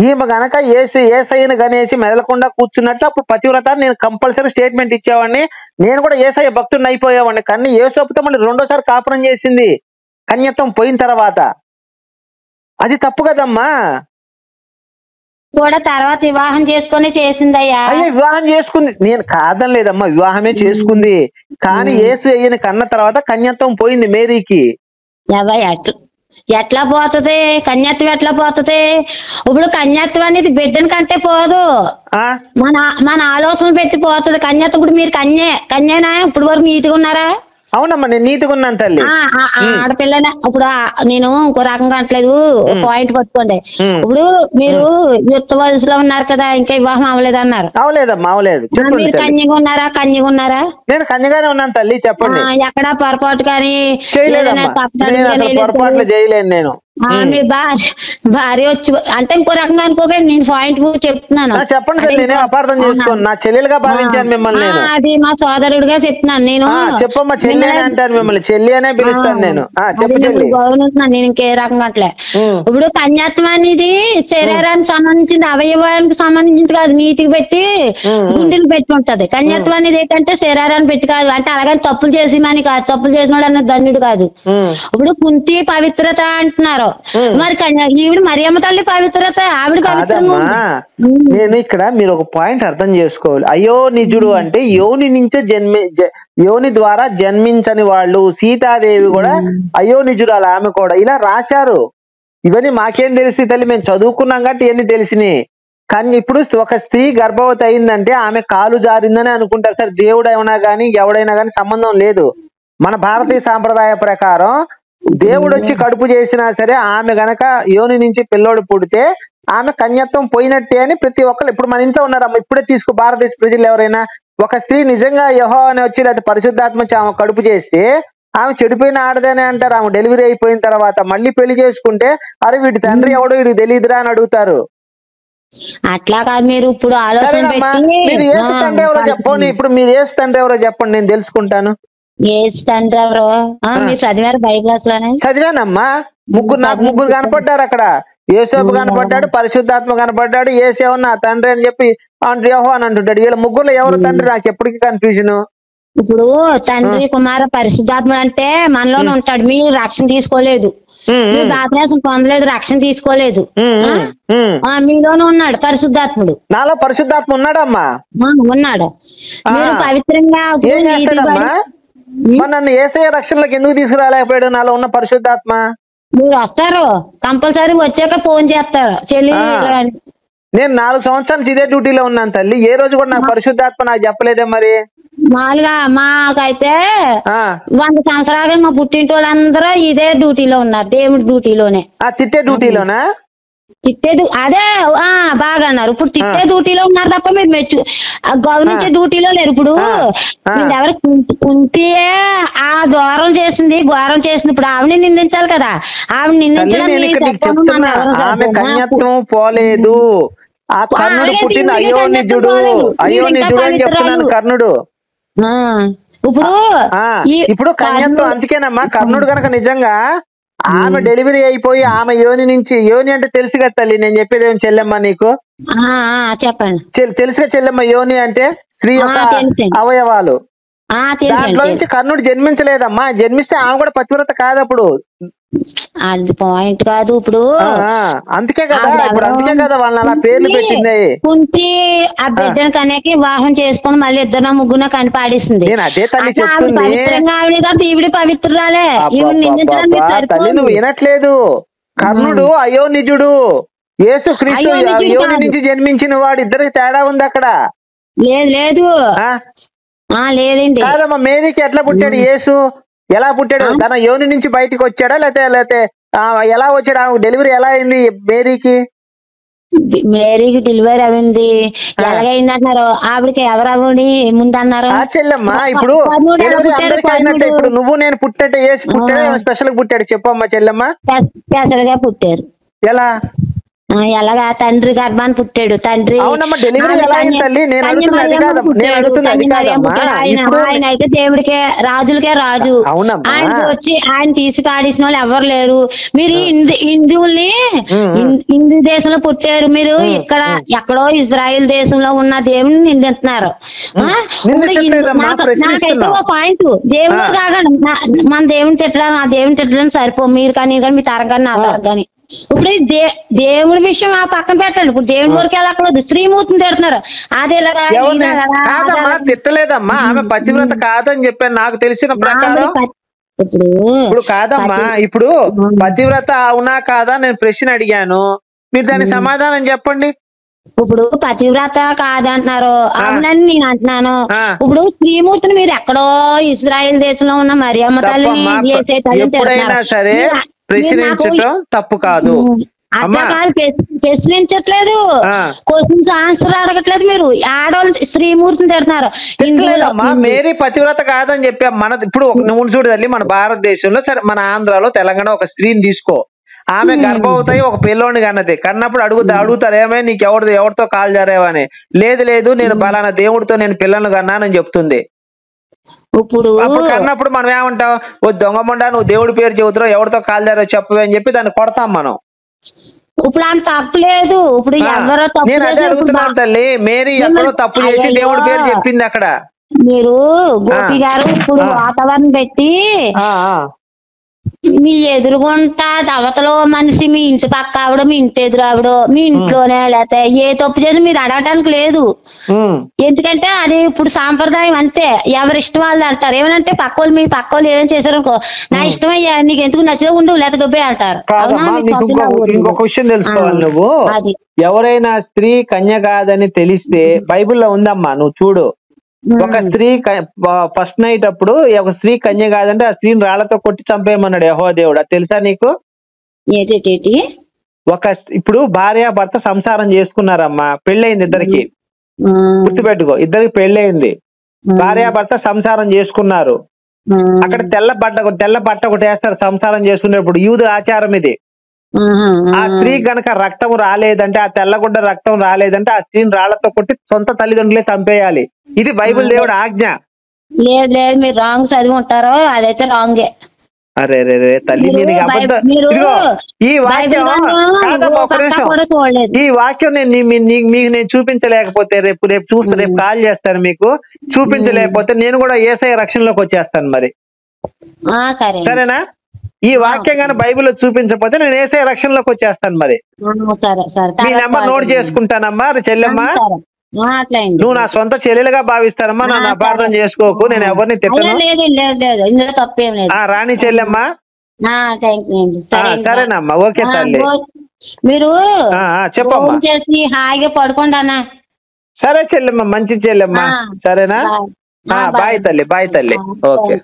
ఈమె గనక యేసయ్యను గనేసి మెదలకుండా కూర్చున్నట్లు అప్పుడు పతివ్రత నేను కంపల్సరీ స్టేట్మెంట్ ఇచ్చేవాడిని. నేను కూడా యేసయ్య భక్తుడిని అయిపోయేవాడిని. కానీ యేసపుతో మళ్ళీ రెండోసారి కాపురం చేసింది కన్యత్వం పోయిన తర్వాత. అది తప్పు కదమ్మా. కూడా తర్వాత వివాహం చేసుకుని చేసిందయ్యా. వివాహం చేసుకుంది, నేను కాదని లేదమ్మా, వివాహమే చేసుకుంది. కానీ యేసు అయ్యని కన్న తర్వాత కన్యత్వం పోయింది మేరీకి. ఎట్లా పోతుంది కన్యత్వం? ఎట్లా పోతుంది? ఇప్పుడు కన్యత్వం అనేది బిడ్డని కంటే పోదు, మన ఆలోచన పెట్టి పోతుంది కన్యత్వం. ఇప్పుడు మీరు కన్యేనా? ఇప్పుడు వరకు నీతిగా ఉన్నారా? అవునమ్మా, నేను నీతిగా ఉన్నాను తల్లి. ఆడపిల్లన ఇప్పుడు నేను ఇంకో రకంగా అంటలేదు, పాయింట్ పట్టుకోండి. ఇప్పుడు మీరు యుక్త వయసులో ఉన్నారు కదా, ఇంకా వివాహం అవ్వలేదు అన్నారు. అవలేదమ్మా, అవలేదు. మీరు కన్యగా ఉన్నారా? కన్యగా ఉన్నారా? నేను కన్యగానే ఉన్నాను తల్లి. చెప్పండి. ఎక్కడ పొరపాటు కానీ చేయలేదమ్మా, నేను అసలు పొరపాట్లు చేయలేను నేను. మీ భార్య వచ్చి అంటే ఇంకో రకంగా అనుకోకండి, నేను పాయింట్ చెప్తున్నాను. చెప్పండి తల్లి, నేను అపార్థం చేసుకోను. నా చెల్లెలుగా భావించాను మిమ్మల్ని నేను. అది మా సోదరుడిగా చెప్తున్నాను నేను. చెప్పమ్మా, చెల్లి అని అంటాను మిమ్మల్ని, చెల్లి అనే పిలుస్తాను నేను. చెప్పు చెల్లి. గౌరవిస్తున్నాను నేను, ఇంకే రకంగా అట్లే. ఇప్పుడు కన్యాత్వం అనేది శరీరానికి సంబంధించింది, అవయవానికి సంబంధించింది కాదు, నీతికి పెట్టి గుండెలు పెట్టి ఉంటది. కన్యాత్వం అనేది ఏంటంటే శరీరాన్ని పెట్టి కాదు, అంటే అలాగని తప్పులు చేసి మని కాదు, తప్పులు చేసినాడు అన్న ధన్యుడు కాదు. ఇప్పుడు కుంతి పవిత్రత అంటున్నారు, మరి ఈవిడ మరియమ్మ తల్లి పవిత్రత, ఆవిడ పవిత్రమా? నేను ఇక్కడ మీరు ఒక పాయింట్ అర్థం చేసుకోవాలి. అయ్యో నిజుడు అంటే యోని నుంచే యోని ద్వారా జన్మించని వాళ్ళు. సీతాదేవి కూడా అయ్యో నిజురాలు, ఆమె కూడా ఇలా రాశారు. ఇవన్నీ మాకేం తెలుసు తల్లి, మేము చదువుకున్నాం కాబట్టి ఇవన్నీ తెలిసినాయి. కానీ ఇప్పుడు ఒక స్త్రీ గర్భవతి అయిందంటే ఆమె కాలు జారిందని అనుకుంటారు. సరే, దేవుడు అయినా గానీ ఎవడైనా గానీ సంబంధం లేదు. మన భారతీయ సాంప్రదాయ ప్రకారం దేవుడు వచ్చి కడుపు చేసినా సరే ఆమె గనక యోని నుంచి పిల్లోడు పుడితే ఆమె కన్యత్వం పోయినట్టే అని ప్రతి ఒక్కరు, ఇప్పుడు మన ఇంట్లో ఉన్నారమ్మ, ఇప్పుడే తీసుకు భారతదేశ ప్రజలు ఎవరైనా ఒక స్త్రీ నిజంగా యెహోవా అని వచ్చి లేకపోతే పరిశుద్ధాత్మ వచ్చి ఆమె కడుపు చేస్తే ఆమె చెడిపోయిన ఆడదనే అంటారు. ఆమె డెలివరీ అయిపోయిన తర్వాత మళ్ళీ పెళ్లి చేసుకుంటే అరే వీడి తండ్రి ఎవడో వీడికి తెలియదురా అని అడుగుతారు. అట్లా కాదు, మీరు ఇప్పుడు మీరు ఏసు తండ్రి ఎవరో చెప్పండి. ఇప్పుడు మీరు ఏసు తండ్రి ఎవరో చెప్పండి, నేను తెలుసుకుంటాను. ఏసు తండ్రి ఎవరో మీరు చదివారు బైబిల్ అసలు? చదివానమ్మా. నాకు ముగ్గురు కనపడ్డారు అక్కడ. యేసోపు కనపడ్డాడు, పరిశుద్ధాత్మ కనపడ్డాడు, ఏసేవన్న తండ్రి అని చెప్పి యెహోవా అని అంటుంటాడు. వీళ్ళ ముగ్గురులో ఎవరు తండ్రి నాకు ఎప్పటికీ కన్ఫ్యూజన్. ఇప్పుడు తండ్రి కుమార పరిశుద్ధాత్ముడు అంటే మనలోనే ఉంటాడు. మీరు రక్షణ తీసుకోలేదు, మీరు బాప్తిసం పొందలేదు, రక్షణ తీసుకోలేదు, మీలోనే ఉన్నాడు పరిశుద్ధాత్ముడు. నాలో పరిశుద్ధాత్మ ఉన్నాడమ్మా, ఉన్నాడు. మీరు పవిత్రంగా ఏం చేస్తాడమ్మా? నన్ను యేసయ్య రక్షణలోకి ఎందుకు తీసుకురాలేకపోయాడు? నాలో ఉన్న పరిశుద్ధాత్మ. మీరు వస్తారు, కంపల్సరీ వచ్చాక ఫోన్ చేస్తారు చెల్లి. నేను 4 సంవత్సరాల నుంచి ఇదే డ్యూటీలో ఉన్నాను తల్లి, ఏ రోజు కూడా నాకు పరిశుద్ధాత్మ నాకు చెప్పలేదే. మరి మామూలుగా మాకైతే 100 సంవత్సరాలుగా మా పుట్టింటి వాళ్ళందరూ ఇదే డ్యూటీలో ఉన్నారు, దేవుడి డ్యూటీలోనే. తిట్టే డ్యూటీలోనా? తిట్టేది అదే బాగా అన్నారు. ఇప్పుడు తిట్టే డ్యూటీలో ఉన్నారు తప్ప మీరు గౌరవించే డ్యూటీలో లేరు. ఇప్పుడు ఎవరు కుంతి ఆ ఘోరం చేసింది, ఘోరం చేసింది, ఇప్పుడు ఆవిడని నిందించాలి కదా. ఆవిడ నిందించడం ఆమె కన్యత్వం పోలేదు. ఆ కర్ణుడు పుట్టింది అయ్యో నిజుడు, అయ్యో నిజుడు అని చెప్తున్నాను. కర్ణుడు ఇప్పుడు కన్యత్వం అందుకేనమ్మా. కర్ణుడు గనక నిజంగా ఆమె డెలివరీ అయిపోయి ఆమె యోని నుంచి, యోని అంటే తెలుసు కదా తల్లి, నేను చెప్పేది ఏం చెల్లెమ్మ నీకు చెప్పండి, తెలుసుగా చెల్లెమ్మ? యోని అంటే స్త్రీ యొక్క అవయవాలు. దాంట్లో నుంచి కర్ణుడు జన్మించలేదమ్మా. జన్మిస్తే ఆమె కూడా పతివ్రత కాదు అప్పుడు. అది పాయింట్ కాదు ఇప్పుడు. అందుకే కదా ఇప్పుడు, అందుకే కదా వాళ్ళని అలా పేర్లు పెట్టింది. కుంతి ఆ బిడ్డను కనేకి వివాహం చేసుకుని మళ్ళీ 2 ముగ్గురు కనిపాడిస్తుంది. నేను అదే తల్లి చెప్తుంది. ఈవిడ పవిత్రురాలే, తల్లి నువ్వు వినట్లేదు. కర్ణుడు అయ్యో నిజుడు, యేసు క్రీస్తు యోని నుంచి జన్మించిన వాడు. ఇద్దరికి తేడా ఉంది అక్కడ. లేదు లేదండి. కాదమ్మా, మేరీకి ఎట్లా పుట్టాడు యేసు? ఎలా పుట్టాడు? తన యోని నుంచి బయటికి వచ్చాడా లేకపోతే ఎలా వచ్చాడు? ఆమె డెలివరీ ఎలా అయింది మేరీకి? మేరీకి డెలివరీ అయింది ఎలాగైంది అంటున్నారు. ఆవిడకి ఎవరు ముందు అన్నారు? చెల్లెమ్మా, ఇప్పుడు డెలివరీ అందరికీ అయినట్టే. ఇప్పుడు నువ్వు నేను పుట్టినట్టే యేసు పుట్టాడు, స్పెషల్ గా పుట్టాడు? చెప్పమ్మా చెల్లెమ్మా. స్పెషల్ గా పుట్టారు. ఎలా? ఎలాగా? తండ్రి గర్భాన్ని పుట్టాడు. తండ్రి డెలివరీ ఎలా అయింది తల్లి? నేను అడుగుతుంది అది కాదమ్మా, నేను అడుగుతుంది అది కాదమ్మా. ఆయన అయితే దేవుడికే రాజులకే రాజు. ఆయన వచ్చి ఆయన తీసి పాడేసిన వాళ్ళు ఎవరు లేరు. మీరు హిందువుల్ని హిందూ దేశంలో పుట్టారు, మీరు ఇక్కడ ఎక్కడో ఇజ్రాయిల్ దేశంలో ఉన్న దేవుని నిందిస్తున్నారు. నాకైతే ఓ పాయింట్, దేవుడు కాగండి మన దేవుని తిట్టడం, నా దేవుని తిట్టడం సరిపో. మీరు కానీ మీ తరం కానీ నా తరం కానీ. ఇప్పుడు దేవుడి విషయం ఆ పక్కన పెట్టండి. ఇప్పుడు దేవుడి వరకు వెళ్ళకూడదు, శ్రీమూర్తిని తిడుతున్నారు. అదే కాదమ్మా, తిట్టలేదమ్మా. ఆమె పతివ్రత కాదని చెప్పాను నాకు తెలిసిన ప్రకారం. ఇప్పుడు కాదమ్మా, ఇప్పుడు పతివ్రత అవునా కాదా నేను ప్రశ్న అడిగాను, మీరు దానికి సమాధానం చెప్పండి. ఇప్పుడు పతివ్రత కాదంటున్నారు, ఆ. అవునని నేను అంటున్నాను. ఆ. ఇప్పుడు శ్రీమూర్తిని మీరు ఎక్కడో ఇజ్రాయెల్ దేశంలో ఉన్న మరియమ్మ తల్లిని తప్పమ్మా. చేసే తల్లిని ఎప్పుడైనా తిడుతున్నారు. సరే మీరు నాకు ప్రశ్నించటం తప్పు కాదు అమ్మా. అర్థకాలు ప్రశ్నించట్లేదు, ఆ. క్వశ్చన్స్ ఆన్సర్ అడగట్లేదు. మీరు ఆడవాళ్ళు శ్రీమూర్తిని తిడుతున్నారు. హిందువులు తిట్టలేదమ్మా, మేరీ పతివ్రత కాదని చెప్పా. మన ఇప్పుడు నువ్వు చూడు తల్లి, మన భారతదేశంలో సరే మన ఆంధ్రాలో తెలంగాణ ఒక స్త్రీని తీసుకో, ఆమె గర్భవతాయి ఒక పిల్లోని కన్నది. కన్నప్పుడు అడుగుతారు ఏమే నీకు ఎవరితో కాలు జారేవని. లేదు లేదు నేను పలానా దేవుడితో నేను పిల్లలు కన్నానని చెప్తుంది. ఇప్పుడు అప్పుడు కన్నప్పుడు మనం ఏమంటాం, ఓ దొంగముండా నువ్వు దేవుడి పేరు చెబుతున్నావు, ఎవరితో కాలు జారో చెప్పవే అని చెప్పి దాన్ని కొడతాం మనం. ఇప్పుడు అంత తప్పు లేదు. ఇప్పుడు ఎవరో తప్పు నేను అదే చేసినా ఇప్పుడు అడుగుతున్నాను తల్లి, మేరీ ఎక్కడో తప్పు చేసి దేవుడి పేరు చెప్పింది అక్కడ. మీరు గోపి గారు ఇప్పుడు వాతావరణం పెట్టి మీ ఎదురుగుంటా అవతలో మనిషి, మీ ఇంటి పక్క ఆవిడ, మీ ఇంటి ఎదురు ఆవిడ, మీ ఇంట్లోనే, లేకపోతే ఏ తప్పు చేసి మీరు అడగటానికి లేదు. ఎందుకంటే అది ఇప్పుడు సాంప్రదాయం అంతే, ఎవరి ఇష్టం వాళ్ళు అంటారు. ఏమనంటే పక్కోళ్ళు మీ పక్కోళ్ళు ఏమేమి చేశారనుకో, నా ఇష్టం అయ్యా నీకు ఎందుకు నచ్చదో ఉండు లేకపోతే దుబ్బే అంటారు. ఇంకొక విషయం తెలుసుకోవాలి, నువ్వు ఎవరైనా స్త్రీ కన్య కాదని తెలిస్తే బైబిల్లో ఉందమ్మా, నువ్వు చూడు. ఒక స్త్రీ ఫస్ట్ నైట్ అప్పుడు ఒక స్త్రీ కన్య కాదంటే ఆ స్త్రీని రాళ్లతో కొట్టి చంపేయమన్నాడు యెహోవా దేవుడు. అది తెలుసా నీకు? ఇప్పుడు భార్య భర్త సంసారం చేసుకున్నారమ్మా, పెళ్ళయింది ఇద్దరికి, గుర్తుపెట్టుకో, ఇద్దరికి పెళ్ళయింది, భార్య భర్త సంసారం చేసుకున్నారు. అక్కడ తెల్ల బట్ట ఒకటి వేస్తారు సంసారం చేసుకునేప్పుడు, యూదు ఆచారం ఇది. ఆ స్త్రీ గనక రక్తం రాలేదంటే, ఆ తెల్లగుడ్డ రక్తం రాలేదంటే ఆ స్త్రీని రాళ్లతో కొట్టి సొంత తల్లిదండ్రులే చంపేయాలి. ఇది బైబిల్ దేవుడు ఆజ్ఞ. లేదు లేదు, మీరు రాంగ్ చదివి ఉంటారో, అదైతే రాంగే. అరే రే తల్లి, ఈ వాక్యం ఈ వాక్యం మీకు నేను చూపించలేకపోతే రేపు చూస్తే రేపు కాల్ చేస్తాను మీకు, చూపించలేకపోతే నేను కూడా యేసయ్య రక్షణలోకి వచ్చేస్తాను మరి. సరేనా? ఈ వాక్యం కానీ బైబిల్లో చూపించకపోతే నేను యేసయ్య రక్షణలోకి వచ్చేస్తాను మరి. మీ నెంబర్ నోట్ చేసుకుంటానమ్మా చెల్లెమ్మా. నువ్వు నా సొంత చెల్లెలుగా భావిస్తానమ్మా, నన్ను అపార్థం చేసుకోకు, నేను ఎవరిని తిట్టను. రాణి చెల్లెమ్మా. సరేనమ్మా, ఓకే తల్లి. మీరు చెప్పమ్మా. హాయిగా పడుకోండి అన్న. సరే చెల్లెమ్మా, మంచి చెల్లెమ్మా, సరేనా? బాయ్ తల్లి, బాయ్ తల్లి. ఓకే.